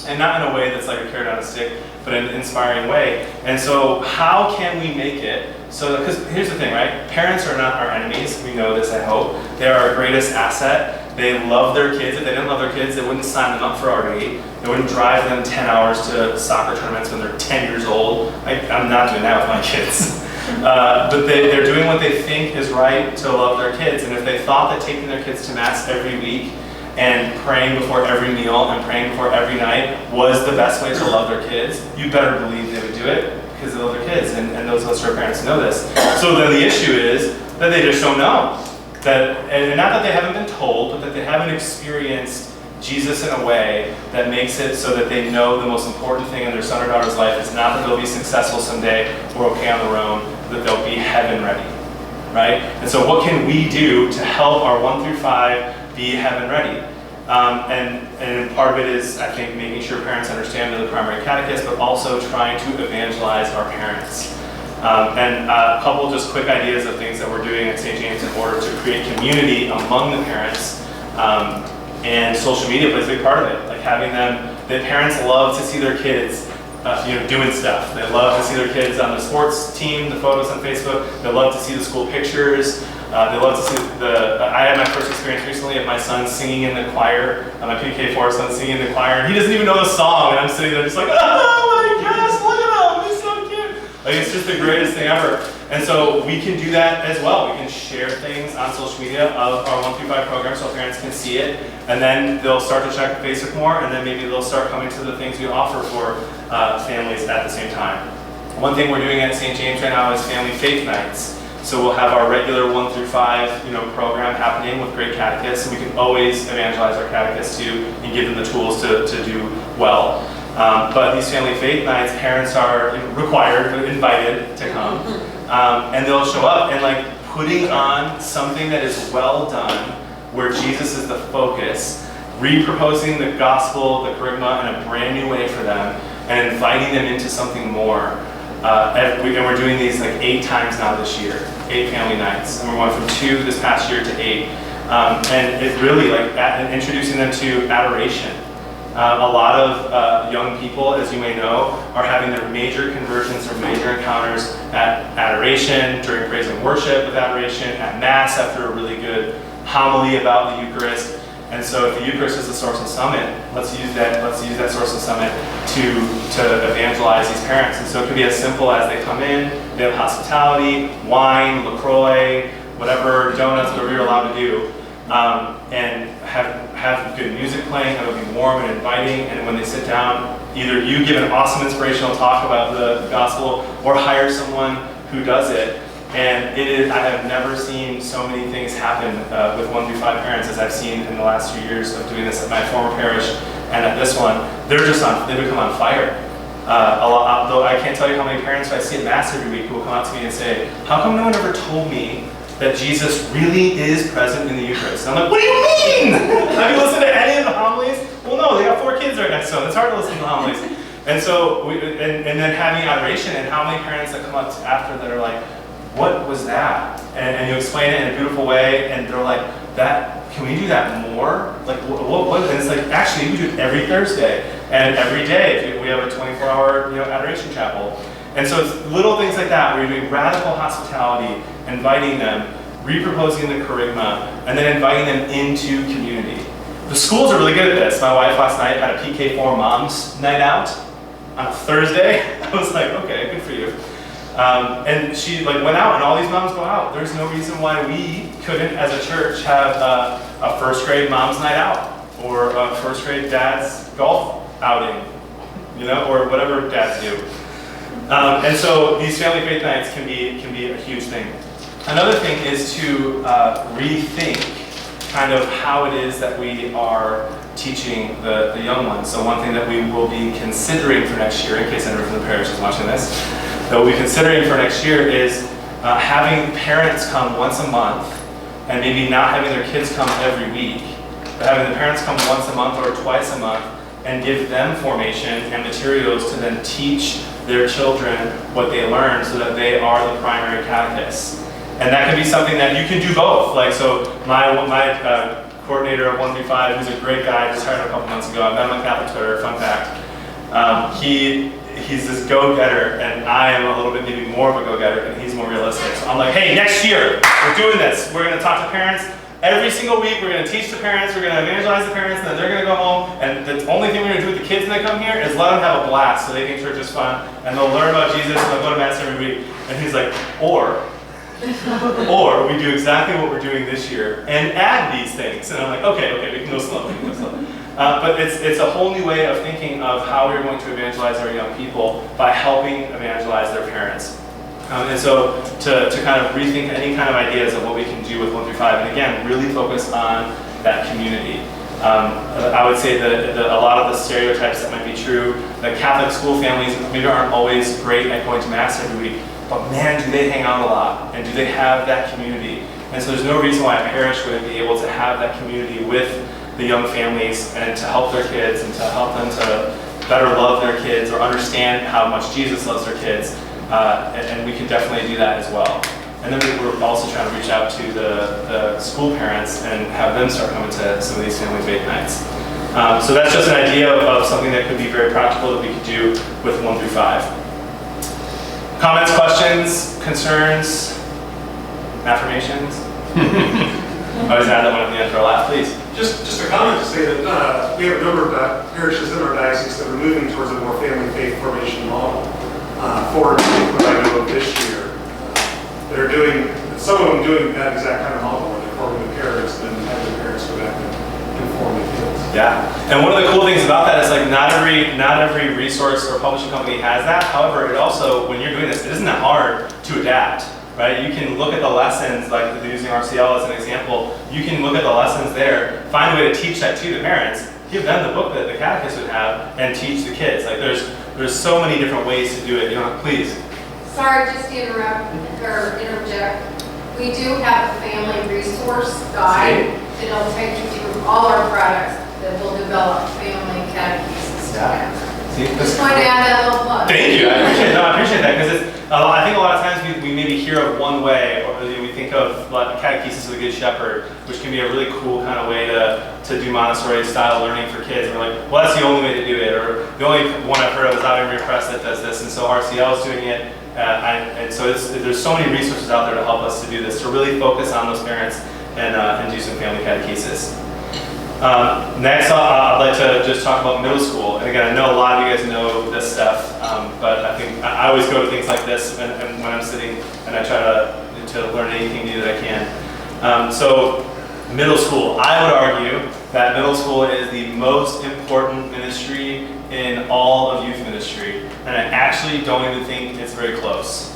And not in a way that's like a carrot on a stick, but in an inspiring way. And so how can we make it so, because here's the thing, right? Parents are not our enemies. We know this, I hope. They are our greatest asset. They love their kids. If they didn't love their kids, they wouldn't sign them up for RD. They wouldn't drive them 10 hours to soccer tournaments when they're 10 years old. I'm not doing that with my kids. But they're doing what they think is right to love their kids. And if they thought that taking their kids to Mass every week and praying before every meal and praying before every night was the best way to love their kids, you better believe they would do it because they love their kids. And those of us who are parents know this. So then the issue is that they just don't know. And not that they haven't been told, but that they haven't experienced Jesus in a way that makes it so that they know the most important thing in their son or daughter's life is not that they'll be successful someday or okay on their own, that they'll be heaven ready, right? And so what can we do to help our 1 through 5 be heaven ready? And part of it is, I think, making sure parents understand the primary catechist, but also trying to evangelize our parents. And a couple just quick ideas of things that we're doing at St. James in order to create community among the parents. And social media plays a big part of it. Like having them, the parents love to see their kids doing stuff. They love to see their kids on the sports team, the photos on Facebook. They love to see the school pictures. They love to see I had my first experience recently of my son singing in the choir, my PK4 son singing in the choir, and he doesn't even know the song, and I'm sitting there just like, oh my gosh, look at him, he's so cute. Like, it's just the greatest thing ever. And so we can do that as well. We can share things on social media of our 1 through 5 program so parents can see it, and then they'll start to check Facebook more, and then maybe they'll start coming to the things we offer for families at the same time. One thing we're doing at St. James right now is family faith nights. So we'll have our regular 1 through 5 program happening with great catechists, and we can always evangelize our catechists too and give them the tools to do well. But these family faith nights, parents are required, but invited to come. And they'll show up and like putting on something that is well done, where Jesus is the focus, reproposing the gospel, the charisma in a brand new way for them, and inviting them into something more. And we're doing these like 8 times now this year, 8 family nights. And we're going from 2 this past year to 8. And it's really like introducing them to adoration. A lot of young people, as you may know, are having their major conversions or major encounters at adoration, during praise and worship with adoration, at Mass after a really good homily about the Eucharist. And so if the Eucharist is the source of summit, let's use that source of summit to evangelize these parents. And so it could be as simple as they come in, they have hospitality, wine, LaCroix, whatever, donuts, whatever you're allowed to do, and have good music playing, have it be warm and inviting, and when they sit down, either you give an awesome inspirational talk about the gospel or hire someone who does it. And I have never seen so many things happen with 1 through 5 parents as I've seen in the last few years of doing this at my former parish and at this one. They become on fire. Though I can't tell you how many parents I see at Mass every week who will come out to me and say, how come no one ever told me that Jesus really is present in the Eucharist? And I'm like, what do you mean? Have you listened to any of the homilies? Well, no, they got 4 kids right next to them. It's hard to listen to the homilies. And so, and then having adoration, and how many parents that come up after that are like, what was that? And you explain it in a beautiful way, and they're like, can we do that more? Like, what, and it's like, actually, we do it every Thursday and every day. We have a 24-hour, adoration chapel. And so it's little things like that, where you're doing radical hospitality, inviting them, reproposing the charisma, and then inviting them into community. The schools are really good at this. My wife last night had a PK4 Moms Night Out on a Thursday. I was like, okay, good for you. And she went out, and all these moms go out. There's no reason why we couldn't, as a church, have a first grade Mom's Night Out, or a first grade dad's golf outing, or whatever dads do. And so these family faith nights can be a huge thing. Another thing is to rethink kind of how it is that we are teaching the young ones. So one thing that we will be considering for next year, in case anyone from the parish is watching this, that we'll be considering for next year is having parents come once a month, and maybe not having their kids come every week, but having the parents come once a month or twice a month and give them formation and materials to then teach their children what they learn so that they are the primary catechists. And that can be something that you can do both. So my coordinator of 1 through 5, who's a great guy, just hired a couple months ago. I met him on Catholic Twitter, fun fact. He's this go-getter, and I am a little bit maybe more of a go-getter, and he's more realistic. So I'm like, hey, next year, we're doing this. We're gonna talk to parents. Every single week, we're gonna teach the parents, we're gonna evangelize the parents, and then they're gonna go home, and the only thing we're gonna do with the kids when they come here is let them have a blast so they think church is fun, and they'll learn about Jesus, and they'll go to Mass every week. And he's like, or we do exactly what we're doing this year and add these things. And I'm like, okay, we can go slow. But it's a whole new way of thinking of how we're going to evangelize our young people by helping evangelize their parents. And so to kind of rethink any kind of ideas of what we can do with 1 through 5, and again, really focus on that community. I would say that a lot of the stereotypes that might be true, that Catholic school families maybe aren't always great at going to Mass every week, but man, do they hang out a lot, and do they have that community? And so there's no reason why a parish wouldn't be able to have that community with the young families and to help their kids and to help them to better love their kids or understand how much Jesus loves their kids. And we can definitely do that as well. And then we're also trying to reach out to the school parents and have them start coming to some of these family faith nights. So that's just an idea of something that could be very practical that we could do with 1 through 5. Comments, questions, concerns, affirmations? I always add that one at the end for a laugh, please. Just a comment to say that we have a number of parishes in our diocese that are moving towards a more family faith formation model. For what I know of this year, that are doing, some of them doing that exact kind of model where they're forming the parents and then having the parents go back and inform the kids. Yeah, and one of the cool things about that is not every resource or publishing company has that. However, it also, when you're doing this, it isn't that hard to adapt, right? You can look at the lessons, like using RCL as an example, you can look at the lessons there, find a way to teach that to the parents, give them the book that the catechist would have, and teach the kids. There's so many different ways to do it. Please. Sorry, just to interrupt or interject. We do have a family resource guide that'll take you through all our products that will develop family catechesis. Yeah. See, Just want to add that little plug. Thank you. I appreciate that because I think a lot of times we maybe hear of one way, or we think of like catechesis of the Good Shepherd, which can be a really cool kind of way to do Montessori style learning for kids. And we're like, well, that's the only way to do it, or the only one I've heard of is Ave Maria Press that does this, and so RCL is doing it. And so there's so many resources out there to help us to do this, to really focus on those parents and do some family catechesis. Next, I'd like to just talk about middle school. And again, I know a lot of you guys know this stuff, but I think I always go to things like this and when I'm sitting and I try to learn anything new that I can. So middle school, I would argue that middle school is the most important ministry in all of youth ministry. And I actually don't even think it's very close.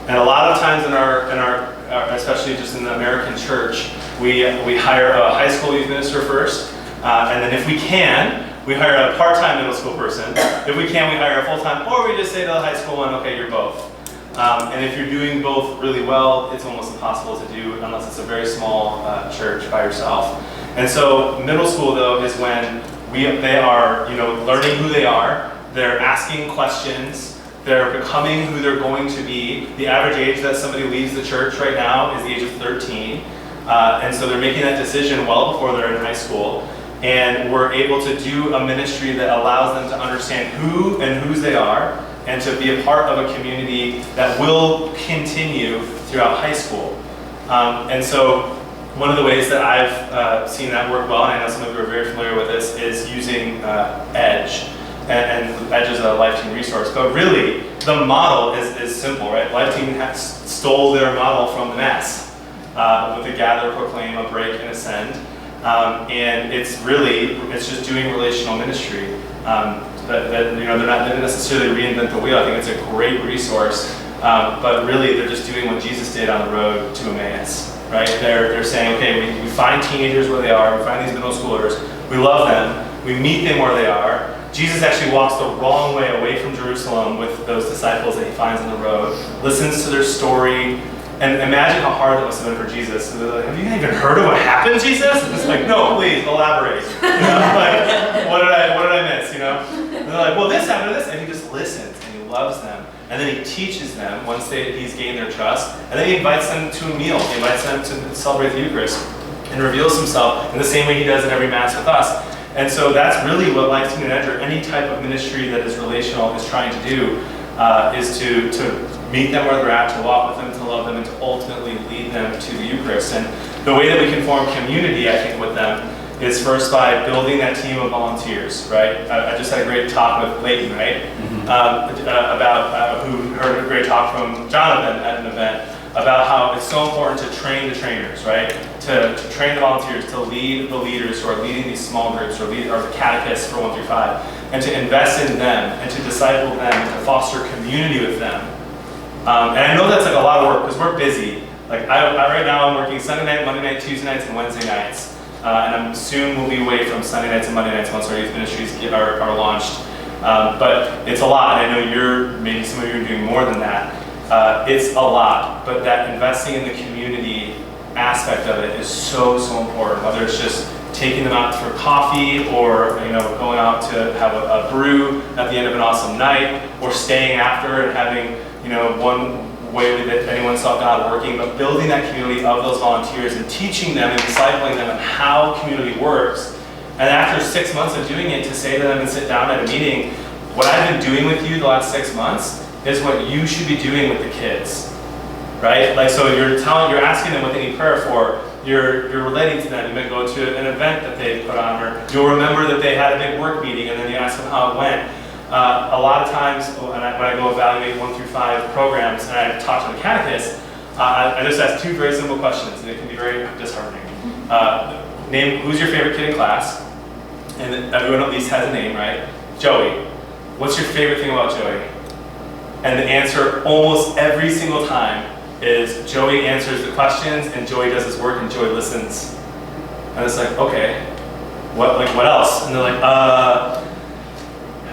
And a lot of times in our especially just in the American church, we hire a high school youth minister first, and then if we can, we hire a part-time middle school person. If we can, we hire a full-time, or we just say to the high school one, okay, you're both. And if you're doing both really well, it's almost impossible to do unless it's a very small church by yourself. And so middle school, though, is when they are learning who they are, they're asking questions, they're becoming who they're going to be. The average age that somebody leaves the church right now is the age of 13. And so they're making that decision well before they're in high school. And we're able to do a ministry that allows them to understand who and whose they are and to be a part of a community that will continue throughout high school. And so one of the ways that I've seen that work well, and I know some of you are very familiar with this, is using Edge. And Edge is a Life Team resource. But really, the model is simple, right? Life Team stole their model from the Mass with the gather, proclaim, a break, and ascend. And it's just doing relational ministry. They're not going to necessarily reinvent the wheel. I think it's a great resource. But really, they're just doing what Jesus did on the road to Emmaus. Right? They're saying, okay, we find teenagers where they are, we find these middle schoolers, we love them, we meet them where they are. Jesus actually walks the wrong way away from Jerusalem with those disciples that he finds on the road, listens to their story, and imagine how hard that must have been for Jesus. So they're like, have you even heard of what happened, Jesus? And it's like, no, please, elaborate. You know, like, what did I miss, you know? And they're like, well, this happened to this, and he just listens, and he loves them. And then he teaches them once he's gained their trust. And then he invites them to a meal. He invites them to celebrate the Eucharist and reveals himself in the same way he does in every Mass with us. And so that's really what Life Team and Edge, or any type of ministry that is relational, is trying to do, is to meet them where they're at, to walk with them, to love them, and to ultimately lead them to the Eucharist. And the way that we can form community, I think, with them is first by building that team of volunteers, right? I just had a great talk with Leighton, right? About who heard a great talk from Jonathan at an event about how it's so important to train the trainers, right? To train the volunteers, to lead the leaders who are leading these small groups, or the catechists for 1 through 5, and to invest in them, and to disciple them, and to foster community with them. And I know that's like a lot of work because we're busy. Like right now I'm working Sunday night, Monday night, Tuesday nights, and Wednesday nights. And soon we'll be away from Sunday nights and Monday nights once our youth ministries are launched. But it's a lot, and I know maybe some of you are doing more than that. It's a lot, but that investing in the community aspect of it is so important. Whether it's just taking them out for coffee, or going out to have a brew at the end of an awesome night, or staying after and having one way that anyone saw God working, but building that community of those volunteers and teaching them and discipling them on how community works. And after 6 months of doing it, to say to them and sit down at a meeting, what I've been doing with you the last 6 months is what you should be doing with the kids, right? Like, so you're asking them what they need prayer for, you're relating to them. You might go to an event that they put on, or you'll remember that they had a big work meeting, and then you ask them how it went. A lot of times, when I go evaluate 1 through 5 programs, and I talk to the catechist, I just ask 2 very simple questions, and it can be very disheartening. Name who's your favorite kid in class, and everyone at least has a name, right? Joey. What's your favorite thing about Joey? And the answer almost every single time is Joey answers the questions, and Joey does his work, and Joey listens. And it's like, okay, what else? And they're like,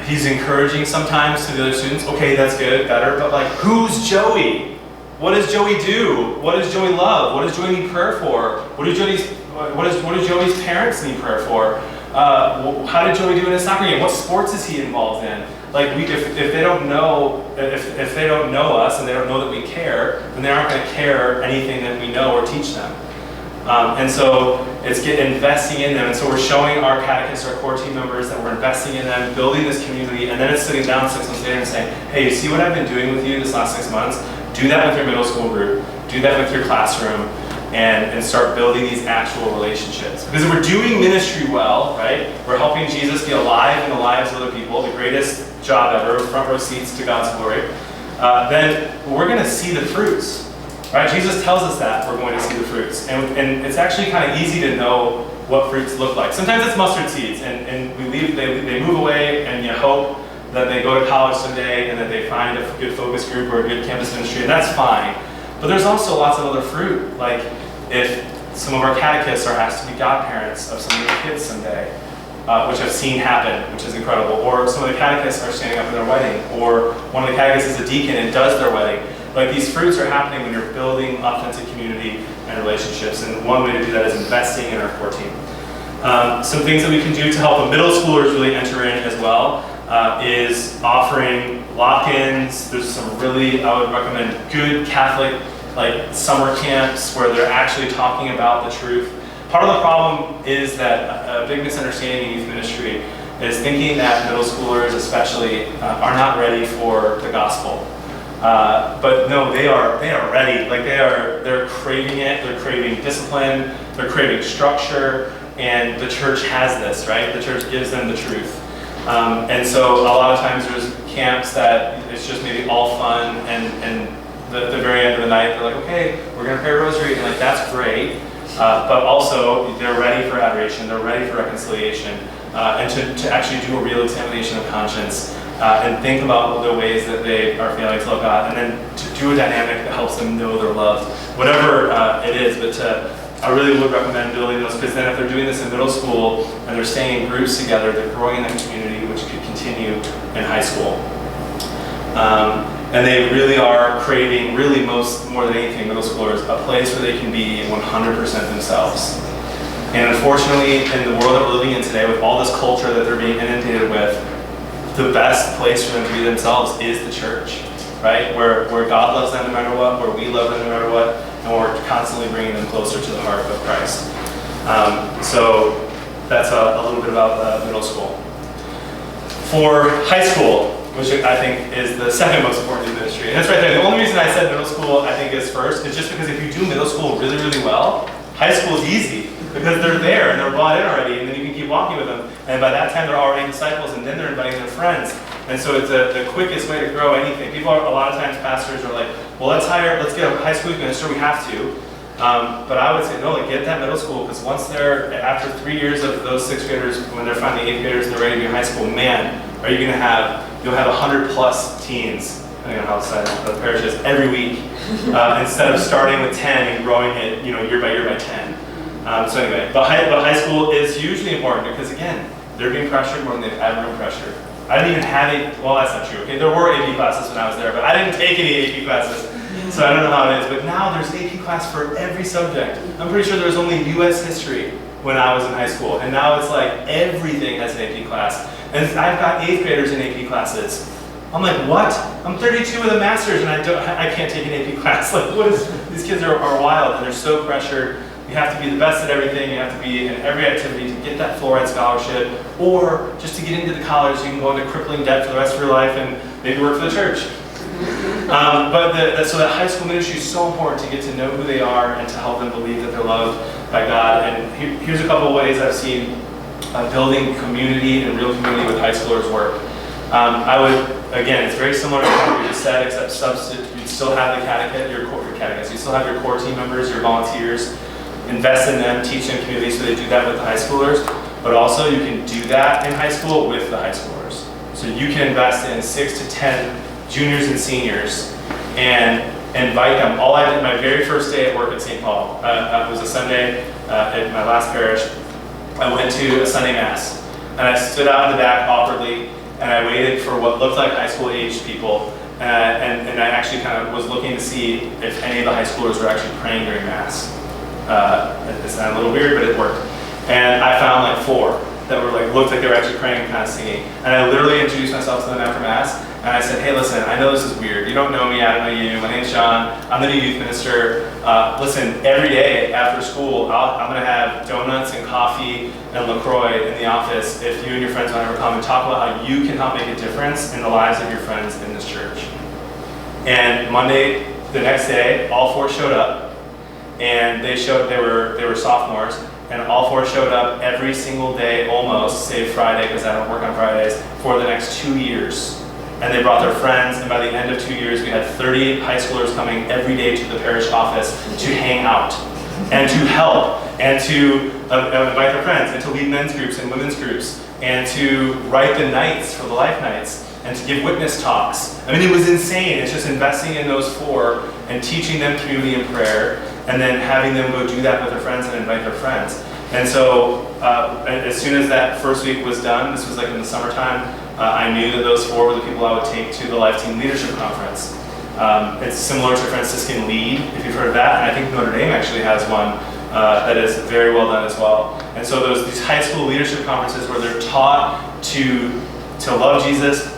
he's encouraging sometimes to the other students. Okay, that's good, better. But like, who's Joey? What does Joey do? What does Joey love? What does Joey need prayer for? What do Joey's parents need prayer for? How did Joey do in his soccer game? What sports is he involved in? Like, if they don't know, if they don't know us and they don't know that we care, then they aren't going to care anything that we know or teach them. And so it's investing in them. And so we're showing our catechists, our core team members, that we're investing in them, building this community, and then it's sitting down 6 months later and saying, hey, you see what I've been doing with you this last 6 months? Do that with your middle school group. Do that with your classroom, and start building these actual relationships. Because if we're doing ministry well, right, we're helping Jesus be alive in the lives of other people, the greatest job ever, front row seats to God's glory, then we're going to see the fruits. Right? Jesus tells us that we're going to see the fruits. And it's actually kind of easy to know what fruits look like. Sometimes it's mustard seeds, and they move away, and you hope that they go to college someday and that they find a good focus group or a good campus ministry, and that's fine. But there's also lots of other fruit, like if some of our catechists are asked to be godparents of some of the kids someday, which I've seen happen, which is incredible. Or some of the catechists are standing up in their wedding, or one of the catechists is a deacon and does their wedding. Like, these fruits are happening when you're building authentic community and relationships, and one way to do that is investing in our core team. Some things that we can do to help the middle schoolers really enter in as well is offering lock-ins. There's some really, I would recommend, good Catholic like summer camps where they're actually talking about the truth. Part of the problem is that a big misunderstanding in youth ministry is thinking that middle schoolers especially are not ready for the gospel. But no, they are ready. Like they're craving it. They're craving discipline. They're craving structure. And the church has this, right? The church gives them the truth. And so a lot of times there's camps that it's just maybe all fun, and the very end of the night they're like, okay, we're gonna pray a rosary, and like that's great. But also they're ready for adoration. They're ready for reconciliation, and to actually do a real examination of conscience. And think about the ways that they are failing to love God, and then to do a dynamic that helps them know they're loved, whatever it is. But I really would recommend building those, because then if they're doing this in middle school and they're staying in groups together, they're growing in that community, which could continue in high school. And they really are craving, really more than anything, middle schoolers, a place where they can be 100% themselves. And unfortunately, in the world that we're living in today, with all this culture that they're being inundated with, the best place for them to be themselves is the church, right? Where God loves them no matter what, where we love them no matter what, and we're constantly bringing them closer to the heart of Christ. So that's a little bit about middle school. For high school, which I think is the second most important in ministry, and that's right there. The only reason I said middle school, I think, is first, is just because if you do middle school really, really well, high school is easy, because they're there and they're bought in already, and then you can keep walking with them. And by that time, they're already disciples, and then they're inviting their friends. And so it's the quickest way to grow anything. People are, a lot of times, pastors are like, well, let's get a high school minister, we have to. But I would say, no, like, get that middle school, because once they're, after 3 years of those 6th graders, when they're finally 8th graders and they're ready to be in high school, man, are you going to have, you'll have 100+ teens, depending on how excited the parishes, every week, instead of starting with 10 and growing it, year by year by 10. So anyway, but high school is hugely important, because again, they're being pressured more than they've ever been pressured. I didn't even have well, that's not true, okay? There were AP classes when I was there, but I didn't take any AP classes, so I don't know how it is. But now there's AP class for every subject. I'm pretty sure there was only US history when I was in high school, and now it's like everything has an AP class. And I've got 8th graders in AP classes. I'm like, what? I'm 32 with a master's, and I can't take an AP class. Like, what is, these kids are wild, and they're so pressured. You have to be the best at everything. You have to be in every activity to get that fluoride scholarship, or just to get into the college, you can go into crippling debt for the rest of your life and maybe work for the church. So that high school ministry is so important to get to know who they are and to help them believe that they're loved by God. And here's a couple of ways I've seen building community and real community with high schoolers work. I would, again, it's very similar to what we just said, except you still have the catechist, you still have your core team members, your volunteers. Invest in them, teach them community, so they do that with the high schoolers. But also you can do that in high school with the high schoolers. So you can invest in 6 to 10 juniors and seniors and invite them. All I did my very first day at work at St. Paul, it was a Sunday at my last parish. I went to a Sunday Mass, and I stood out in the back awkwardly, and I waited for what looked like high school aged people. And I actually kind of was looking to see if any of the high schoolers were actually praying during Mass. It sounded a little weird, but it worked. And I found like 4 that were looked like they were actually praying and kind of singing. And I literally introduced myself to them after Mass, and I said, hey, listen, I know this is weird. You don't know me, I don't know you. My name's John. I'm the new youth minister. Listen, every day after school, I'm going to have donuts and coffee and LaCroix in the office if you and your friends want to ever come and talk about how you can help make a difference in the lives of your friends in this church. And Monday, the next day, all 4 showed up. And they were sophomores, and all 4 showed up every single day almost, save Friday because I don't work on Fridays, for the next 2 years. And they brought their friends, and by the end of 2 years, we had 30 high schoolers coming every day to the parish office to hang out, and to help, and to invite their friends, and to lead men's groups and women's groups, and to write the nights for the life nights, and to give witness talks. I mean, it was insane. It's just investing in those 4 and teaching them community and prayer, and then having them go do that with their friends and invite their friends. And so as soon as that first week was done, this was like in the summertime, I knew that those 4 were the people I would take to the Life Team Leadership Conference. It's similar to Franciscan Lead, if you've heard of that, and I think Notre Dame actually has one that is very well done as well. And so there's these high school leadership conferences where they're taught to love Jesus,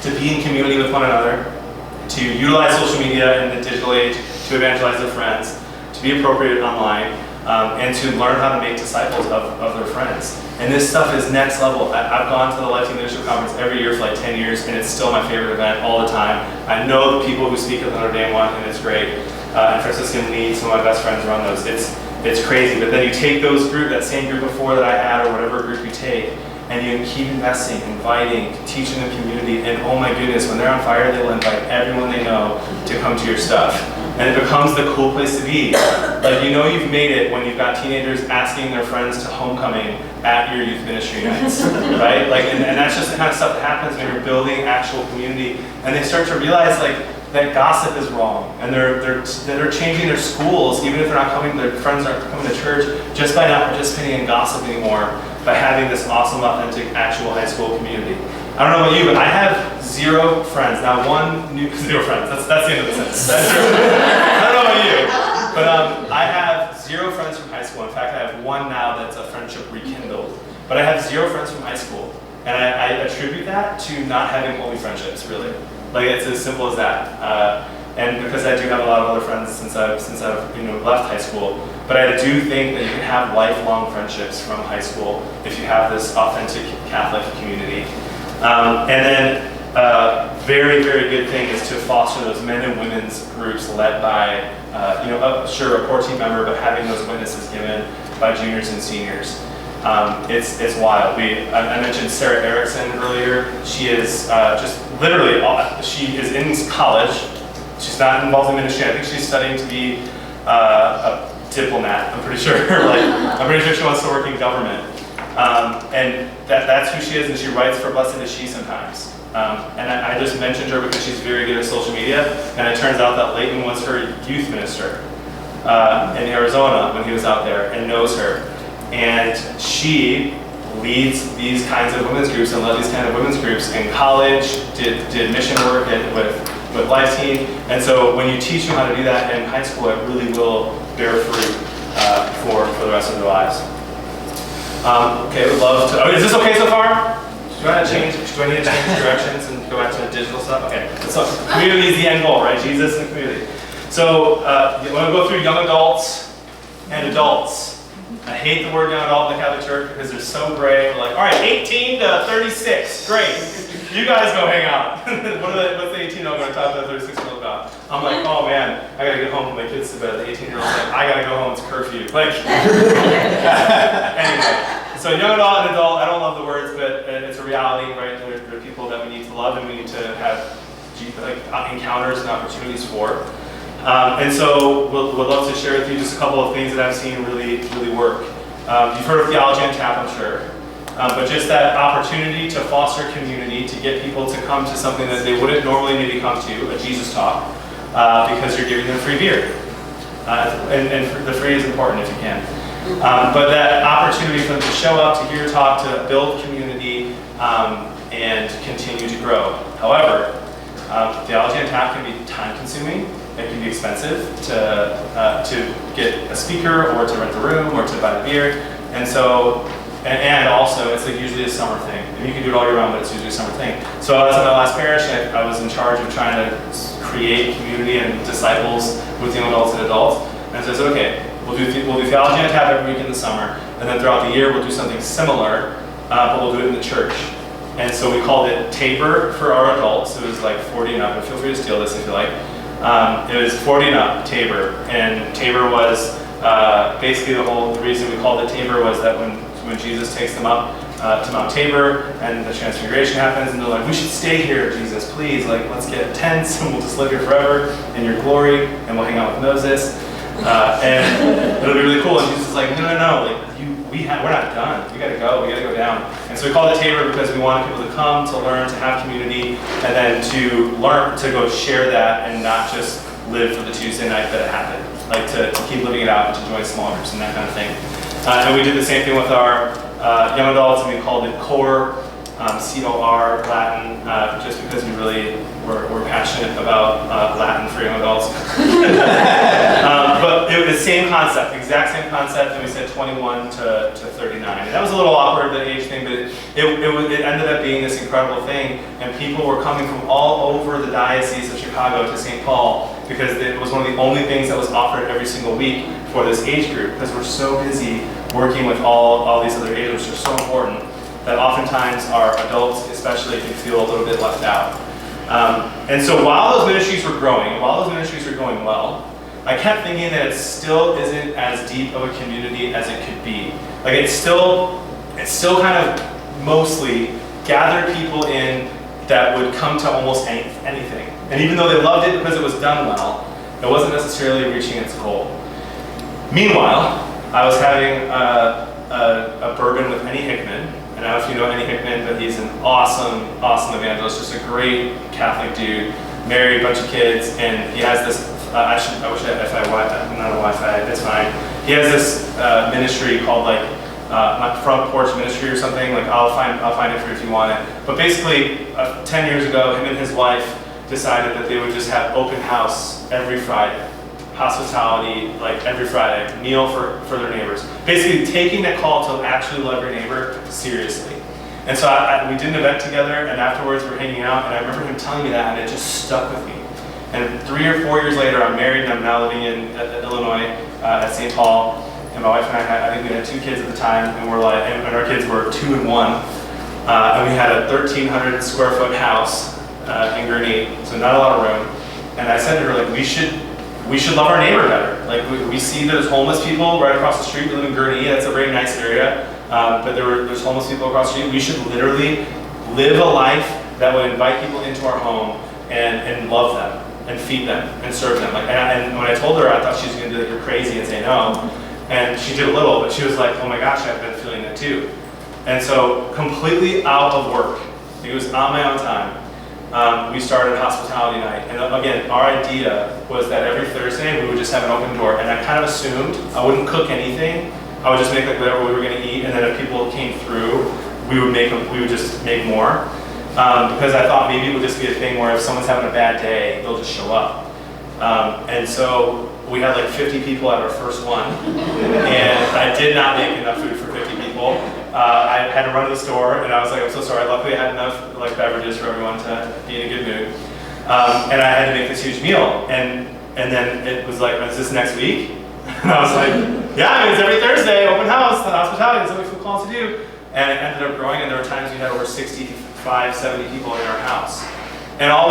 to be in community with one another, to utilize social media in the digital age, to evangelize their friends, to be appropriate online, and to learn how to make disciples of their friends. And this stuff is next level. I've gone to the Life Team Leadership Conference every year for like 10 years, and it's still my favorite event all the time. I know the people who speak at the Notre Dame one, and it's great. And Franciscan Lee, some of my best friends run those. It's crazy. But then you take those that same group of 4 that I had, or whatever group you take, and you keep investing, inviting, teaching the community, and oh my goodness, when they're on fire, they will invite everyone they know to come to your stuff. And it becomes the cool place to be. Like, you know you've made it when you've got teenagers asking their friends to homecoming at your youth ministry nights, right? Like, and that's just the kind of stuff that happens when you're building actual community, and they start to realize like that gossip is wrong, and they're changing their schools, even if they're not coming, their friends aren't coming to church, just by not participating in gossip anymore, by having this awesome, authentic, actual high school community. I don't know about you, but I have 0 friends. Now 0 friends. That's the end of the sentence. That's true. I don't know about you, but I have 0 friends from high school. In fact, I have 1 now that's a friendship rekindled. But I have 0 friends from high school, and I attribute that to not having holy friendships, really. Like, it's as simple as that. And because I do have a lot of other friends since I've left high school, but I do think that you can have lifelong friendships from high school if you have this authentic Catholic community. And then very, very good thing is to foster those men and women's groups led by, sure, a core team member, but having those witnesses given by juniors and seniors. It's wild. I mentioned Sarah Erickson earlier. She is just literally, she is in college. She's not involved in ministry. I think she's studying to be a diplomat, I'm pretty sure. I'm pretty sure she wants to work in government. And that's who she is, and she writes for Blessed Is She sometimes. And I just mentioned her because she's very good at social media, and it turns out that Leighton was her youth minister in Arizona when he was out there, and knows her. And she leads these kinds of women's groups and led these kind of women's groups in college, did mission work with Life Team. And so when you teach them how to do that in high school, it really will bear fruit for the rest of their lives. Okay, would love to. Is this okay so far? Do I need to change directions and go back to the digital stuff? Okay, so community is the end goal, right? Jesus and community. So you want to go through young adults and adults. I hate the word young adult in the Catholic Church because they're so gray. We're like, all right, 18 to 36, great. You guys go hang out. What's the 18-year-old going to talk to the 36-year-old about? I'm like, oh man, I got to get home with my kids to bed. The 18-year-old's like, I got to go home, it's curfew. Like, anyway. So young adult and adult, I don't love the words, but it's a reality, right? There are people that we need to love and we need to have encounters and opportunities for. And so we'd love to share with you just a couple of things that I've seen really, really work. You've heard of Theology on Tap, I'm sure. But just that opportunity to foster community, to get people to come to something that they wouldn't normally maybe come to, a Jesus talk, because you're giving them free beer. And the free is important if you can. But that opportunity for them to show up, to hear talk, to build community, and continue to grow. However, Theology on Tap can be time-consuming. It can be expensive to get a speaker, or to rent the room, or to buy the beer. And so, and also, it's like usually a summer thing. And you can do it all year round, but it's usually a summer thing. So I was in my last parish, and I was in charge of trying to create community and disciples with young adults and adults. And so I said, okay, we'll do Theology on Tap every week in the summer, and then throughout the year we'll do something similar, but we'll do it in the church. And so we called it Tabor for our adults. It was like 40 and up, and feel free to steal this if you like. It was 40 and up, Tabor. And Tabor was basically the reason we called it Tabor was that when Jesus takes them up to Mount Tabor and the transfiguration happens, and they're like, we should stay here, Jesus, please. Like, let's get tents and we'll just live here forever in your glory, and we'll hang out with Moses. And it'll be really cool. And Jesus is like, no, like we're not done. We gotta go down. And so we called it Tabor because we wanted people to come, to learn, to have community, and then to learn to go share that and not just live for the Tuesday night that it happened. Like to keep living it out and to join small groups and that kind of thing. And we did the same thing with our young adults, and we called it CORE, C-O-R, Latin, just because we're passionate about Latin for young adults. But it was the same concept, exact same concept, and we said 21 to 39. And that was a little awkward, the age thing, but it ended up being this incredible thing, and people were coming from all over the Diocese of Chicago to St. Paul, because it was one of the only things that was offered every single week for this age group, because we're so busy working with all these other ages, which are so important, that oftentimes our adults especially can feel a little bit left out. And so while those ministries were growing, while those ministries were going well, I kept thinking that it still isn't as deep of a community as it could be. Like it's still kind of mostly gathered people in that would come to almost anything. And even though they loved it because it was done well, it wasn't necessarily reaching its goal. Meanwhile, I was having a bourbon with Henny Hickman. And I don't know if you know Henny Hickman, but he's an awesome evangelist, just a great Catholic dude, married, bunch of kids, and he has this, I wish I had Wi-Fi, not a Wi-Fi, it's fine. He has this ministry called like, my front porch ministry or something. Like I'll find it for you if you want it. But basically, 10 years ago, him and his wife decided that they would just have open house every Friday, hospitality like every Friday, meal for their neighbors. Basically, taking that call to actually love your neighbor seriously. And so we did an event together, and afterwards we were hanging out, and I remember him telling me that, and it just stuck with me. And 3 or 4 years later, I'm married, and I'm now living in Illinois at St. Paul. And my wife and I think we had 2 kids at the time, and and our kids were 2 and 1. And we had a 1,300 square foot house in Gurnee, so not a lot of room. And I said to her, like, we should love our neighbor better. Like we see there's homeless people right across the street. We live in Gurnee, that's a very nice area. But there's homeless people across the street. We should literally live a life that would invite people into our home and love them and feed them and serve them. Like, and when I told her, I thought she was going to be like, you're crazy and say no. And she did a little, but she was like, oh my gosh, I've been feeling that too. And so completely out of work, it was on my own time, we started hospitality night. And again, our idea was that every Thursday we would just have an open door. And I kind of assumed I wouldn't cook anything. I would just make like whatever we were going to eat. And then if people came through, we would just make more. Because I thought maybe it would just be a thing where if someone's having a bad day, they'll just show up. And so we had like 50 people at our first one, and I did not make enough food for 50 people. I had to run to the store, and I was like, I'm so sorry. Luckily, I had enough like beverages for everyone to be in a good mood. And I had to make this huge meal, and then it was like, is this next week? And I was like, yeah, it's every Thursday, open house, the hospitality, that's what we feel called to do. And it ended up growing, and there were times we had over 65, 70 people in our house. And here's all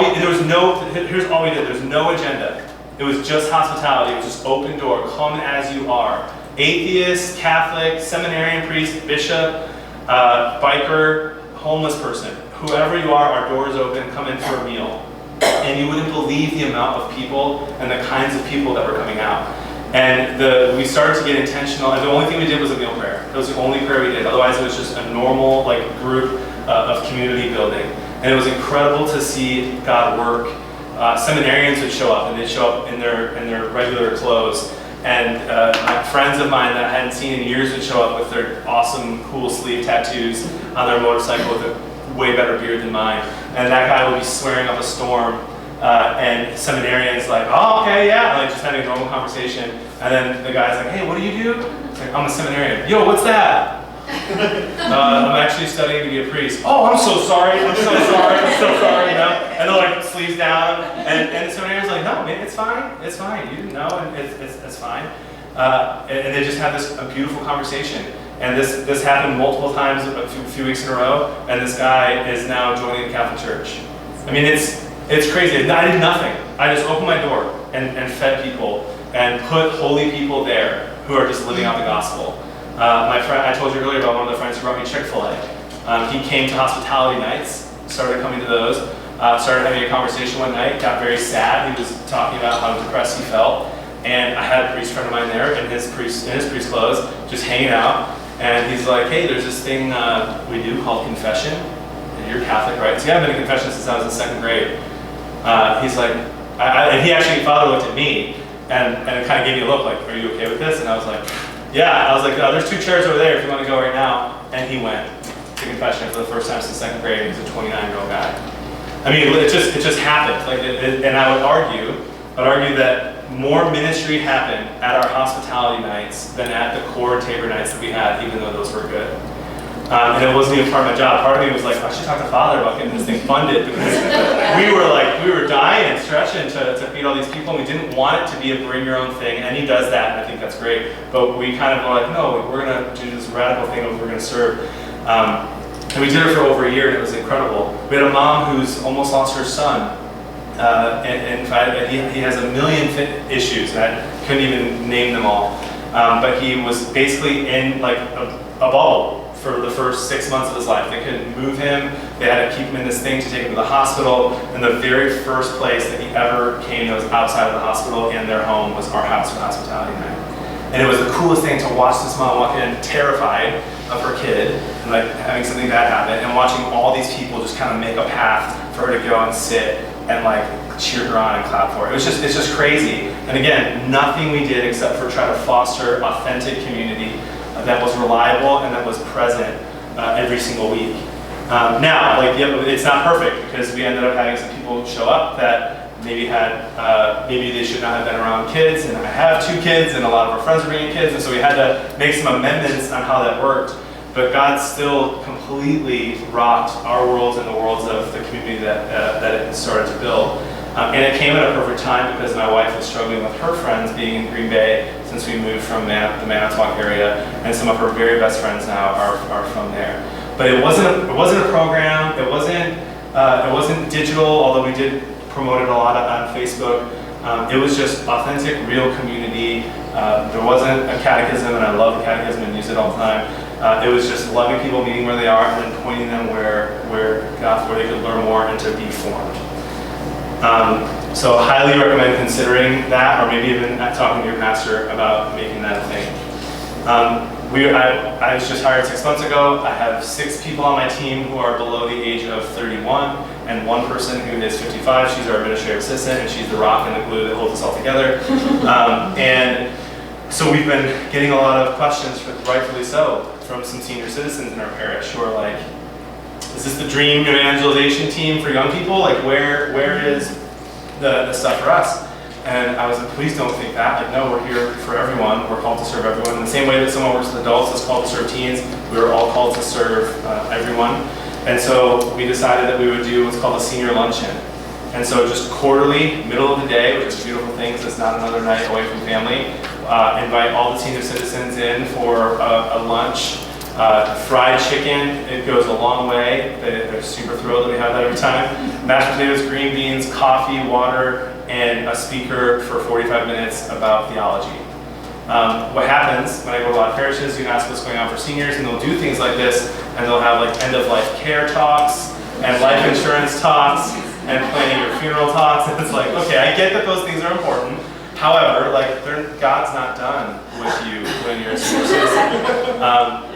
we did, there's no agenda. It was just hospitality, it was just open door, come as you are. Atheist, Catholic, seminarian, priest, bishop, biker, homeless person, whoever you are, our door is open, come in for a meal. And you wouldn't believe the amount of people and the kinds of people that were coming out. And we started to get intentional, and the only thing we did was a meal prayer. It was the only prayer we did. Otherwise, it was just a normal group of community building. And it was incredible to see God work. Seminarians would show up, and they'd show up in their regular clothes. And friends of mine that I hadn't seen in years would show up with their awesome, cool sleeve tattoos on their motorcycle with a way better beard than mine. And that guy would be swearing up a storm. And seminarians like, oh, okay, yeah, like just having a normal conversation. And then the guy's like, hey, what do you do? It's like, I'm a seminarian. Yo, what's that? I'm actually studying to be a priest. Oh, I'm so sorry, you know? And they're like, sleeves down. And the seminarian's like, no, man, it's fine. You didn't know, and it's fine. And they just had this beautiful conversation. And this happened multiple times, a few weeks in a row. And this guy is now joining the Catholic Church. I mean, it's crazy. I did nothing. I just opened my door and fed people and put holy people there who are just living out the gospel. My friend, I told you earlier about one of the friends who brought me Chick-fil-A. He came to hospitality nights, started coming to those, started having a conversation one night, got very sad. He was talking about how depressed he felt. And I had a priest friend of mine there in his priest clothes, just hanging out. And he's like, hey, there's this thing we do called confession. And you're Catholic, right? So yeah, I've been in confession since I was in 2nd grade. He's like, and he actually, father looked at me and it kind of gave me a look like, are you okay with this? And I was like, yeah. I was like, there's 2 chairs over there if you want to go right now. And he went to confession for the first time since 2nd grade. He's a 29-year-old guy. I mean, it just happened. And I would argue that more ministry happened at our hospitality nights than at the core Tabor nights that we had, even though those were good. And it wasn't even part of my job. Part of me was like, I should talk to Father about getting this thing funded because we were dying and stretching to feed all these people. And we didn't want it to be a bring your own thing, and he does that, and I think that's great. But we kind of were like, no, we're gonna do this radical thing of we're gonna serve. And we did it for over a year, and it was incredible. We had a mom who's almost lost her son. And in fact, he has a million issues, and I couldn't even name them all. But he was basically in like a bubble for the first 6 months of his life. They couldn't move him. They had to keep him in this thing to take him to the hospital. And the very first place that he ever came that was outside of the hospital and their home was our house for hospitality night. And it was the coolest thing to watch this mom walk in terrified of her kid and like having something bad happen, and watching all these people just kind of make a path for her to go and sit and like cheer her on and clap for her. It's just crazy. And again, nothing we did except for try to foster authentic community that was reliable and that was present every single week. Now, like, it's not perfect because we ended up having some people show up that maybe they should not have been around kids, and I have 2 kids, and a lot of our friends are bringing kids, and so we had to make some amendments on how that worked. But God still completely rocked our worlds and the worlds of the community that it started to build. And it came at a perfect time because my wife was struggling with her friends being in Green Bay since we moved from the Manitowoc area, and some of her very best friends now are from there. But it wasn't a program. It wasn't digital, although we did promote it a lot on Facebook. It was just authentic, real community. There wasn't a catechism, and I love the catechism and use it all the time. It was just loving people, meeting where they are, and then pointing them where they could learn more and to be formed. So I highly recommend considering that, or maybe even talking to your pastor about making that a thing. I was just hired 6 months ago. I have 6 people on my team who are below the age of 31, and 1 person who is 55. She's our administrative assistant, and she's the rock and the glue that holds us all together. And so we've been getting a lot of questions, rightfully so, from some senior citizens in our parish who are like, is this the dream evangelization team for young people? Like, where is the stuff for us? And I was like, please don't think that. Like, no, we're here for everyone. We're called to serve everyone. In the same way that someone works with adults is called to serve teens, we were all called to serve everyone. And so we decided that we would do what's called a senior luncheon. And so just quarterly, middle of the day, which is a beautiful thing because it's not another night away from family, invite all the senior citizens in for a lunch. Fried chicken, it goes a long way. They're super thrilled that we have that every time. Mashed potatoes, green beans, coffee, water, and a speaker for 45 minutes about theology. What happens when I go to a lot of parishes, you ask what's going on for seniors, and they'll do things like this, and they'll have like end-of-life care talks, and life insurance talks, and planning your funeral talks. And it's like, okay, I get that those things are important. However, like, God's not done with you when you're a senior citizen.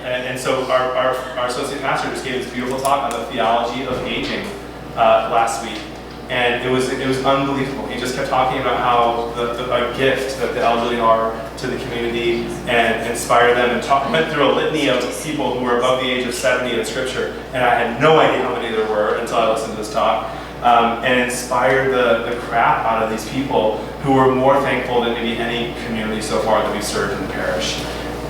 And so our associate pastor just gave this beautiful talk on the theology of aging last week. And it was unbelievable. He just kept talking about how a gift that the elderly are to the community, and inspire them, and went through a litany of people who were above the age of 70 in Scripture. And I had no idea how many there were until I listened to this talk. And inspired the crap out of these people who were more thankful than maybe any community so far that we've served in the parish.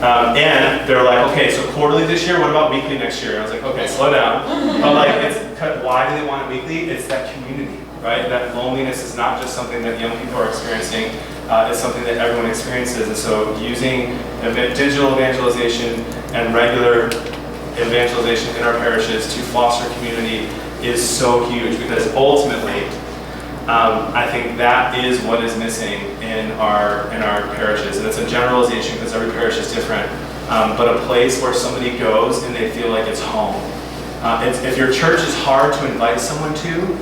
And they're like, okay, so quarterly this year, what about weekly next year? And I was like, okay, slow down. But like, why do they want it weekly? It's that community, right? That loneliness is not just something that young people are experiencing, it's something that everyone experiences. And so using digital evangelization and regular evangelization in our parishes to foster community is so huge, because ultimately, I think that is what is missing in our parishes. And it's a generalization because every parish is different, but a place where somebody goes and they feel like it's home. If your church is hard to invite someone to,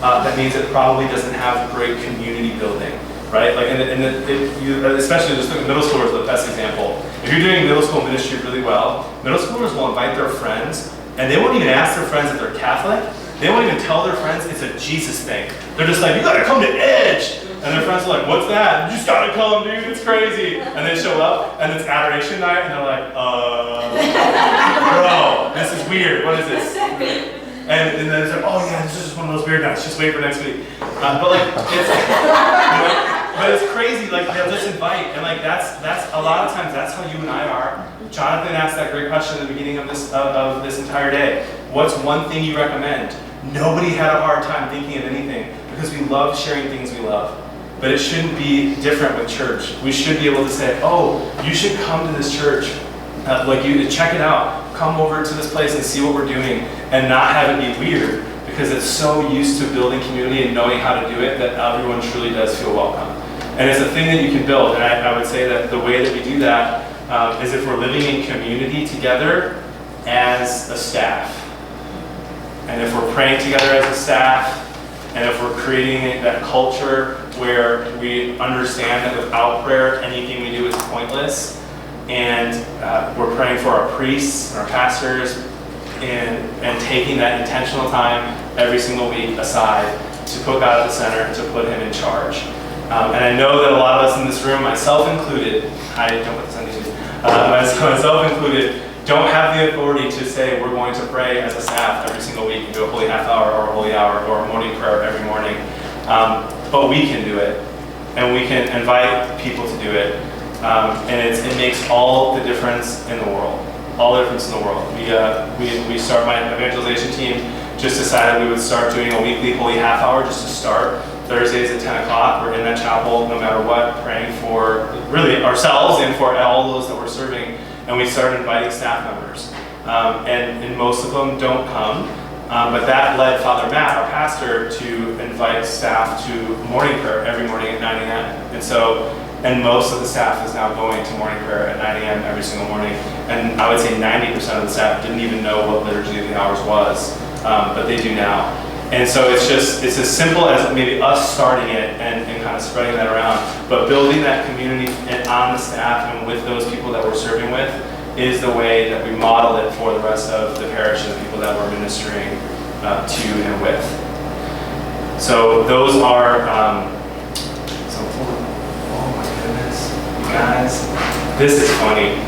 that means it probably doesn't have great community building, right? Like, especially just look at middle schoolers, the best example. If you're doing middle school ministry really well, middle schoolers will invite their friends, and they won't even ask their friends if they're Catholic. They won't even tell their friends it's a Jesus thing. They're just like, you gotta come to Edge. And their friends are like, what's that? You just gotta come, dude, it's crazy. And they show up, and it's adoration night, and they're like, bro, this is weird, what is this? And then it's like, oh yeah, this is just one of those weird nights, just wait for next week. But like, it's, But it's crazy, like they'll just invite, and like that's a lot of times that's how you and I are. Jonathan asked that great question at the beginning of this entire day. What's one thing you recommend? Nobody had a hard time thinking of anything because we love sharing things we love. But it shouldn't be different with church. We should be able to say, oh, you should come to this church. You check it out. Come over to this place and see what we're doing, and not have it be weird, because it's so used to building community and knowing how to do it that everyone truly does feel welcome. And it's a thing that you can build. And I would say that the way that we do that is if we're living in community together as a staff. And if we're praying together as a staff, and if we're creating that culture where we understand that without prayer, anything we do is pointless, and we're praying for our priests and our pastors, and taking that intentional time every single week aside to put God at the center and to put Him in charge. And I know that a lot of us in this room, myself included, I don't put this on YouTube, myself included, don't have the authority to say we're going to pray as a staff every single week and do a holy half hour or a holy hour or a morning prayer every morning. But we can do it, and we can invite people to do it. And it makes all the difference in the world. All the difference in the world. We start, my evangelization team just decided we would start doing a weekly holy half hour just to start. Thursdays at 10 o'clock, we're in that chapel no matter what, praying for really ourselves and for all those that we're serving. And we started inviting staff members. And most of them don't come. But that led Father Matt, our pastor, to invite staff to morning prayer every morning at 9 a.m. And most of the staff is now going to morning prayer at 9 a.m. every single morning. And I would say 90% of the staff didn't even know what Liturgy of the Hours was, but they do now. And so it's as simple as maybe us starting it and kind of spreading that around, but building that community on the staff and with those people that we're serving with is the way that we model it for the rest of the parish and the people that we're ministering to and with. So those are, oh my goodness, you guys, this is funny.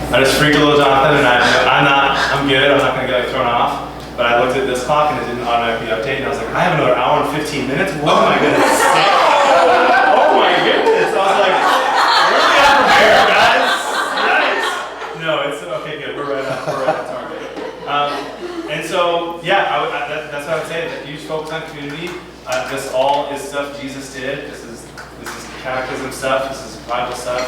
I just freaked a little Jonathan, and I'm good, I'm not gonna get thrown off. But I looked at this clock and it didn't automatically update, and I was like, I have another hour and 15 minutes? What am I gonna say? Oh my goodness. I was like, really unprepared, guys. Nice. No, it's okay, good. We're right on target. And so, yeah, that's what I would say. That huge focus on community. This all is stuff Jesus did. This is catechism stuff. This is Bible stuff.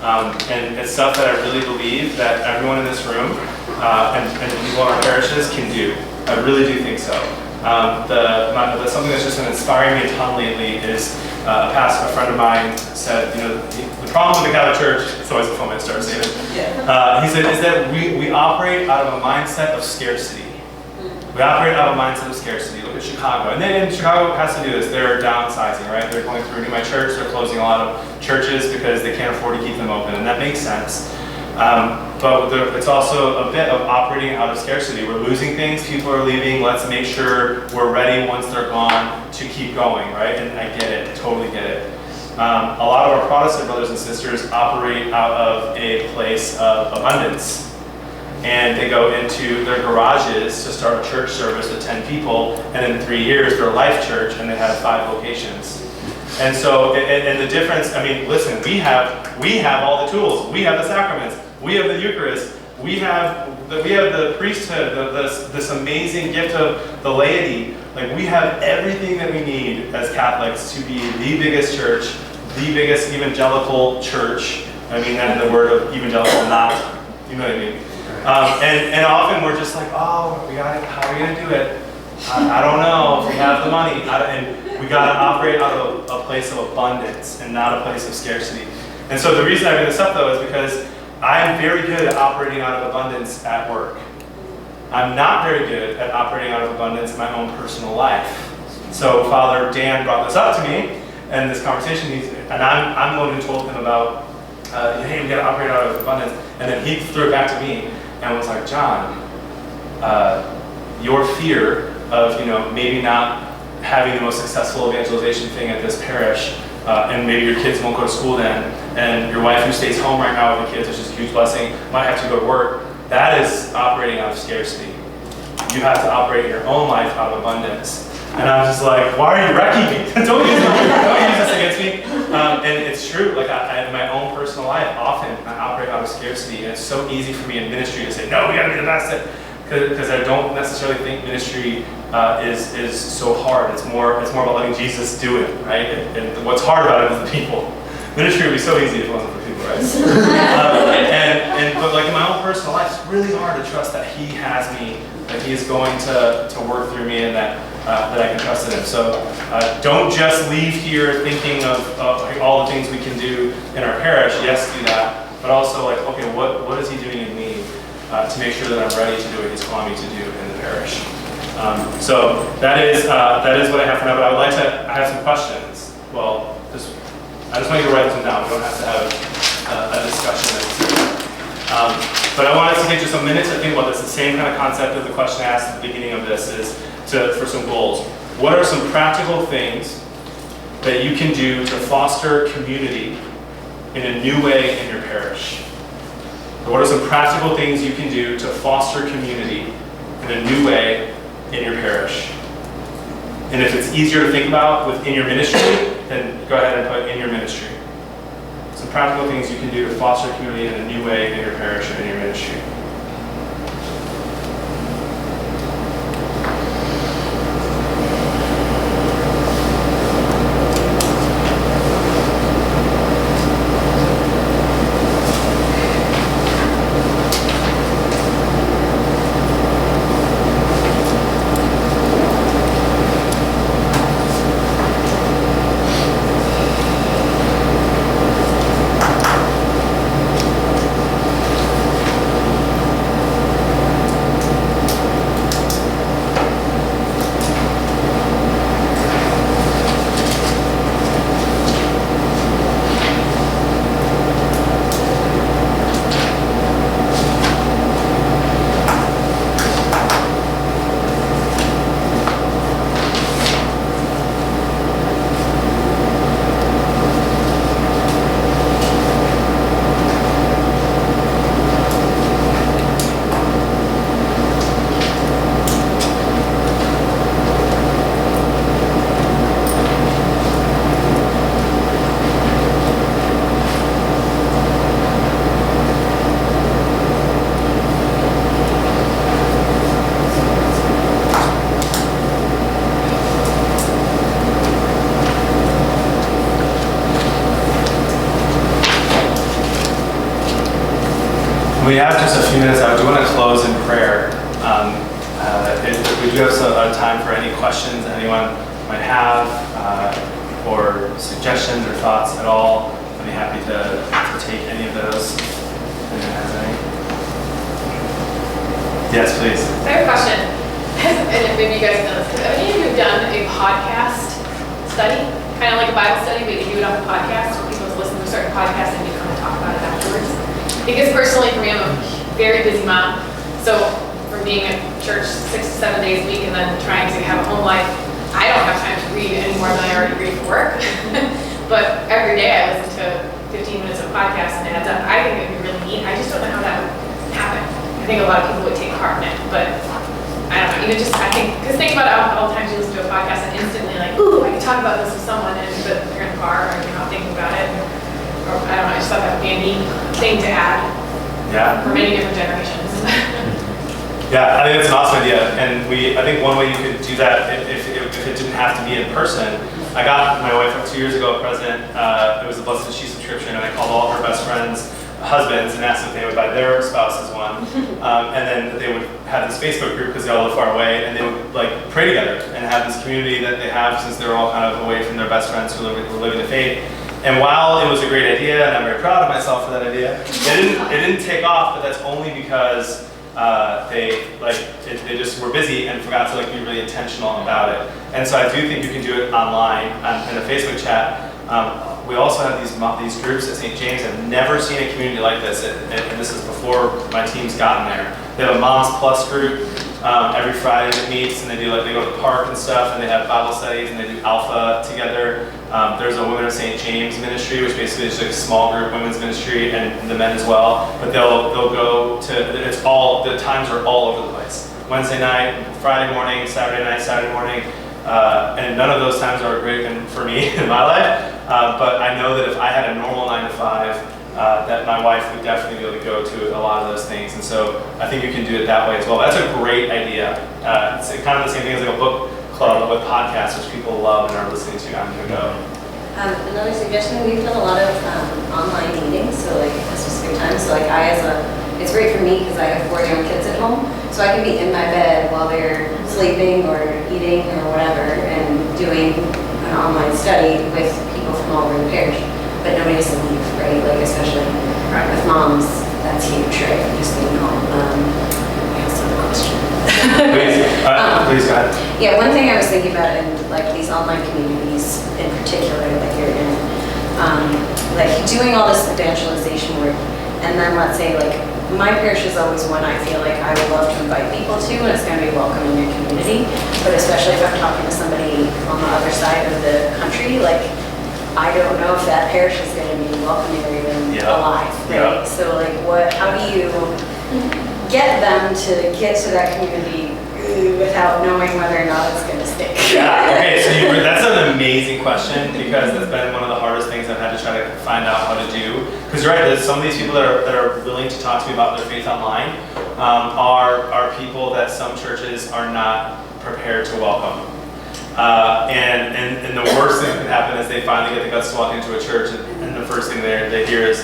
And it's stuff that I really believe that everyone in this room and people in our parishes can do. I really do think so. Something that's just been inspiring me a ton lately is a friend of mine said, the problem with the Catholic Church, it's always a fun way to start saying it. He said, is that we operate out of a mindset of scarcity. We operate out of a mindset of scarcity. Look at Chicago. And Chicago has to do this. They're downsizing, right? They're going through my church. They're closing a lot of churches because they can't afford to keep them open. And that makes sense. But it's also a bit of operating out of scarcity. We're losing things. People are leaving. Let's make sure we're ready once they're gone to keep going, right? And I get it. I totally get it. A lot of our Protestant brothers and sisters operate out of a place of abundance. And they go into their garages to start a church service with 10 people, and in 3 years they're a life church and they have 5 locations. And so, and the difference, I mean, listen, we have all the tools. We have the sacraments. We have the Eucharist. We have the priesthood, this amazing gift of the laity. Like, we have everything that we need as Catholics to be the biggest church, the biggest evangelical church. I mean that in the word of evangelical, not, you know what I mean? And often we're just like, oh, we got it. How are we going to do it? I don't know if we have the money. And we got to operate out of a place of abundance and not a place of scarcity. And so the reason I bring this up, though, is because I'm very good at operating out of abundance at work. I'm not very good at operating out of abundance in my own personal life. So Father Dan brought this up to me, and this conversation, and I'm the one who told him about, hey, we got to operate out of abundance. And then he threw it back to me and was like, John, your fear of maybe not having the most successful evangelization thing at this parish, and maybe your kids won't go to school then, and your wife who stays home right now with the kids, which is a huge blessing, might have to go to work. That is operating out of scarcity. you have to operate your own life out of abundance. And I was just like, why are you wrecking me? Don't use this against me. And it's true, like in my own personal life, often I operate out of scarcity, and it's so easy for me in ministry to say, no, we gotta be the best at, because I don't necessarily think ministry is so hard. It's more about letting Jesus do it, right? And what's hard about it is the people. Ministry would be so easy if it wasn't for people, right? But like in my own personal life, it's really hard to trust that He has me, that He is going to work through me, and that I can trust in Him. So don't just leave here thinking of all the things we can do in our parish. Yes, do that, but also like, okay, what is He doing in me to make sure that I'm ready to do what He's calling me to do in the parish. So that is what I have for now. But I have some questions. Well, I just want you to write them down. We don't have to have a discussion. But I wanted to take just a minute to think about this. The same kind of concept of the question I asked at the beginning of this is for some goals. What are some practical things that you can do to foster community in a new way in your parish? What are some practical things you can do to foster community in a new way in your parish? And if it's easier to think about within your ministry, then go ahead and put in your ministry. Some practical things you can do to foster community in a new way in your parish or in your ministry. We have just a few minutes. I do want to close in prayer. We do have some time for any questions anyone might have, or suggestions or thoughts at all. I'd be happy to take any of those. Anyone has any? Yes, please. I have a question, and maybe you guys know this. Have any of you done a podcast study? Kind of like a Bible study, but you do it on a podcast, where people listen to a certain podcast and you come and talk about it afterwards? Because personally, for me, I'm a very busy mom. So from being at church 6 to 7 days a week and then trying to have a home life, I don't have time to read any more than I already read for work. But every day I listen to 15 minutes of podcast and it adds up. I think it would be really neat. I just don't know how that would happen. I think a lot of people would take part in it, but I don't know. Even just, I think, because think about all the times you listen to a podcast and instantly like, ooh, I can talk about this with someone, but you're in the car or you're not thinking about it. Or, I don't know, I just thought that would be a neat thing to add for many different generations. Yeah, I think that's an awesome idea. And I think one way you could do that, if it didn't have to be in person, I got my wife 2 years ago a present. It was a Blessed She subscription, and I called all of her best friends' husbands and asked if they would buy their spouses one. And then they would have this Facebook group because they all live far away, and they would like pray together and have this community that they have since they're all kind of away from their best friends who were living the faith. And while it was a great idea, and I'm very proud of myself for that idea, it didn't take off. But that's only because they just were busy and forgot to be really intentional about it. And so I do think you can do it online in a Facebook chat. We also have these groups at St. James. I've never seen a community like this, and this is before my team's gotten there. They have a Moms Plus group every Friday that meets, and they go to the park and stuff, and they have Bible studies, and they do Alpha together. There's a Women of St. James ministry, which basically is a small group women's ministry, and the men as well. But they'll go to, the times are all over the place. Wednesday night, Friday morning, Saturday night, Saturday morning. And none of those times are great for me in my life. But I know that if I had a normal 9 to 5, that my wife would definitely be able to go to a lot of those things. And so I think you can do it that way as well. That's a great idea. It's kind of the same thing as like a book club with podcasts, which people love and are listening to on the go. Another suggestion, we've done a lot of online meetings, so like at specific times. So like it's great for me because I have 4 young kids at home, so I can be in my bed while they're sleeping or eating or whatever and doing an online study with people from all over the parish. But nobody has to leave, right? Like especially with moms, that's huge, right? Just being home. I also have a question. Please go ahead. Yeah, one thing I was thinking about in like these online communities in particular, like you're in, like doing all this evangelization work, and then let's say like my parish is always one I feel like I would love to invite people to, and it's going to be welcome in your community. But especially if I'm talking to somebody on the other side of the country, like I don't know if that parish is going to be welcoming or even alive, right? So like how do you get them to get to that community without knowing whether or not it's going to stick? Yeah, okay, so that's an amazing question because that's been one of the hardest things I've had to try to find out how to do. Because you're right, there's some of these people that are willing to talk to me about their faith online are people that some churches are not prepared to welcome. And the worst thing that can happen is they finally get the guts to walk into a church and the first thing they hear is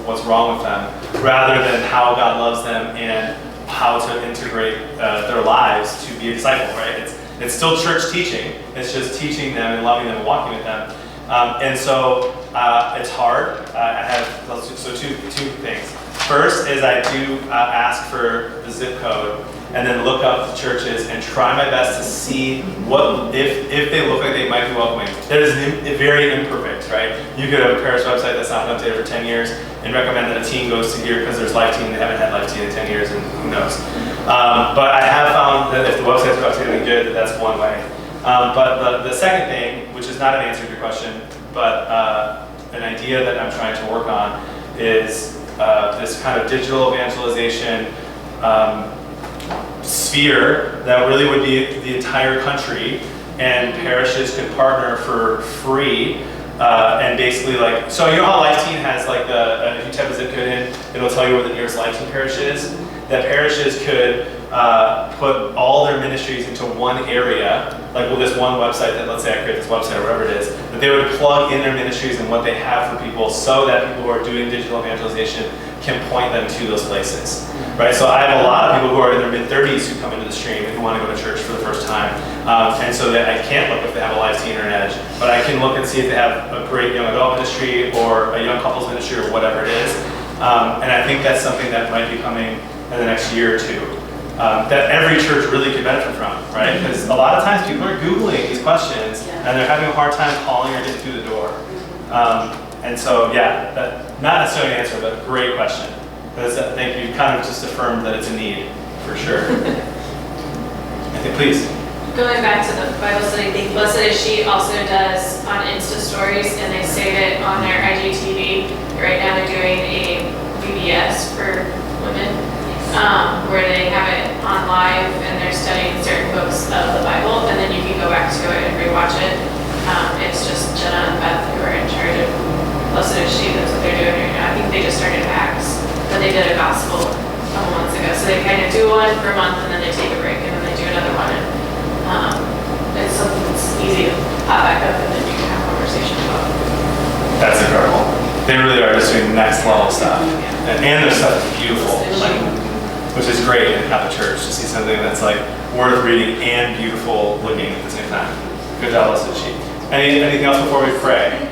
what's wrong with them, rather than how God loves them and how to integrate their lives to be a disciple, right? It's still church teaching. It's just teaching them and loving them and walking with them. And so it's hard. I have two things. First is I do ask for the zip code and then look up the churches and try my best to see what if they look like they might be welcoming. That is very imperfect, right? You could have a parish website that's not been updated for 10 years and recommend that a team goes to here because there's Life Team, they haven't had Life Team in 10 years and who knows. But I have found that if the websites are updated and good, that's one way. But the second thing, which is not an answer to your question, but an idea that I'm trying to work on is this kind of digital evangelization sphere that really would be the entire country, and parishes could partner for free and basically like, so you know how Life Teen has like if you type a zip code in, it'll tell you where the nearest Life Teen parish is? That parishes could put all their ministries into one area, like with this one website that, let's say I create this website or whatever it is, that they would plug in their ministries and what they have for people so that people who are doing digital evangelization can point them to those places, right? So I have a lot of people who are in their mid-30s who come into the stream and who want to go to church for the first time. And so that I can't look if they have a Life Teen or an Edge, but I can look and see if they have a great young adult ministry or a young couples ministry or whatever it is. And I think that's something that might be coming in the next year or two. That every church really could benefit from, right? Because a lot of times people are Googling these questions and they're having a hard time calling or getting through the door. And so, yeah, not necessarily an answer, but great question. Because I think you kind of just affirmed that it's a need, for sure. I think, please. Going back to the Bible study, the Blessed sheet also does on Insta stories, and they save it on their IGTV. Right now they're doing a VBS for women, where they have it on live and they're studying certain books of the Bible, and then you can go back to it and rewatch it. It's just Jenna and Beth who are in charge of Blessed sheet. That's what they're doing right now. I think they just started Acts, but they did a gospel a couple months ago. So they kind of do one for a month and then they take a break and then they do another one. It's something that's easy to pop back up and then you can have a conversation about. That's incredible. They really are just doing next level stuff. And their stuff is beautiful, like, which is great in Catholic Church to see something that's like worth reading and beautiful looking at the same time. Good job, Blessed sheet. Anything else before we pray?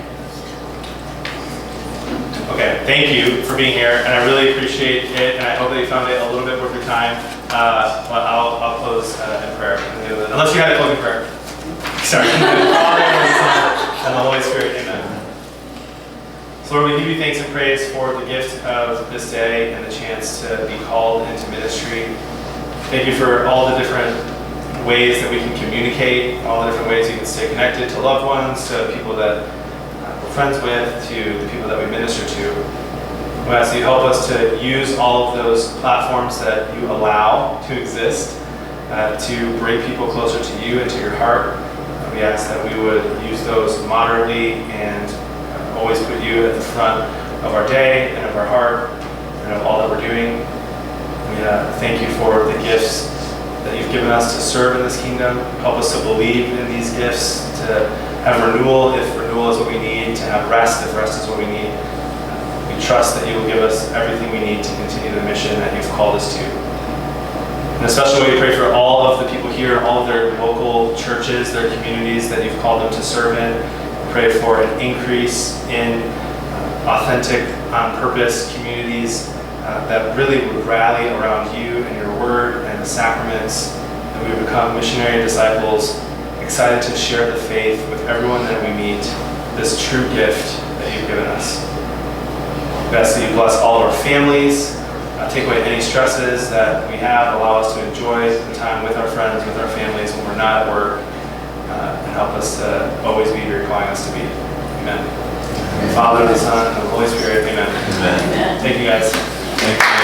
Okay, thank you for being here, and I really appreciate it, and I hope that you found it a little bit worth your time. But I'll close in prayer. Unless you had a closing prayer. Sorry. And the Holy Spirit, amen. So Lord, we give you thanks and praise for the gift of this day and the chance to be called into ministry. Thank you for all the different ways that we can communicate, all the different ways you can stay connected to loved ones, to people that we're friends with, to the people that we minister to. We ask that you help us to use all of those platforms that you allow to exist to bring people closer to you and to your heart. We ask that we would use those moderately and always put you at the front of our day and of our heart and of all that we're doing. We thank you for the gifts that you've given us to serve in this kingdom. Help us to believe in these gifts, to have renewal if renewal is what we need, to have rest if rest is what we need. We trust that you will give us everything we need to continue the mission that you've called us to. In a special way, we pray for all of the people here, all of their local churches, their communities that you've called them to serve in. We pray for an increase in authentic, on-purpose communities that really would rally around you and your word and the sacraments, and we would become missionary disciples, excited to share the faith with everyone that we meet, this true gift that you've given us. We ask that you bless all of our families, take away any stresses that we have, allow us to enjoy the time with our friends, with our families when we're not at work, and help us to always be who you're calling us to be. Amen. Father, the Son, and the Holy Spirit. Amen. Amen. Thank you guys. Thank you.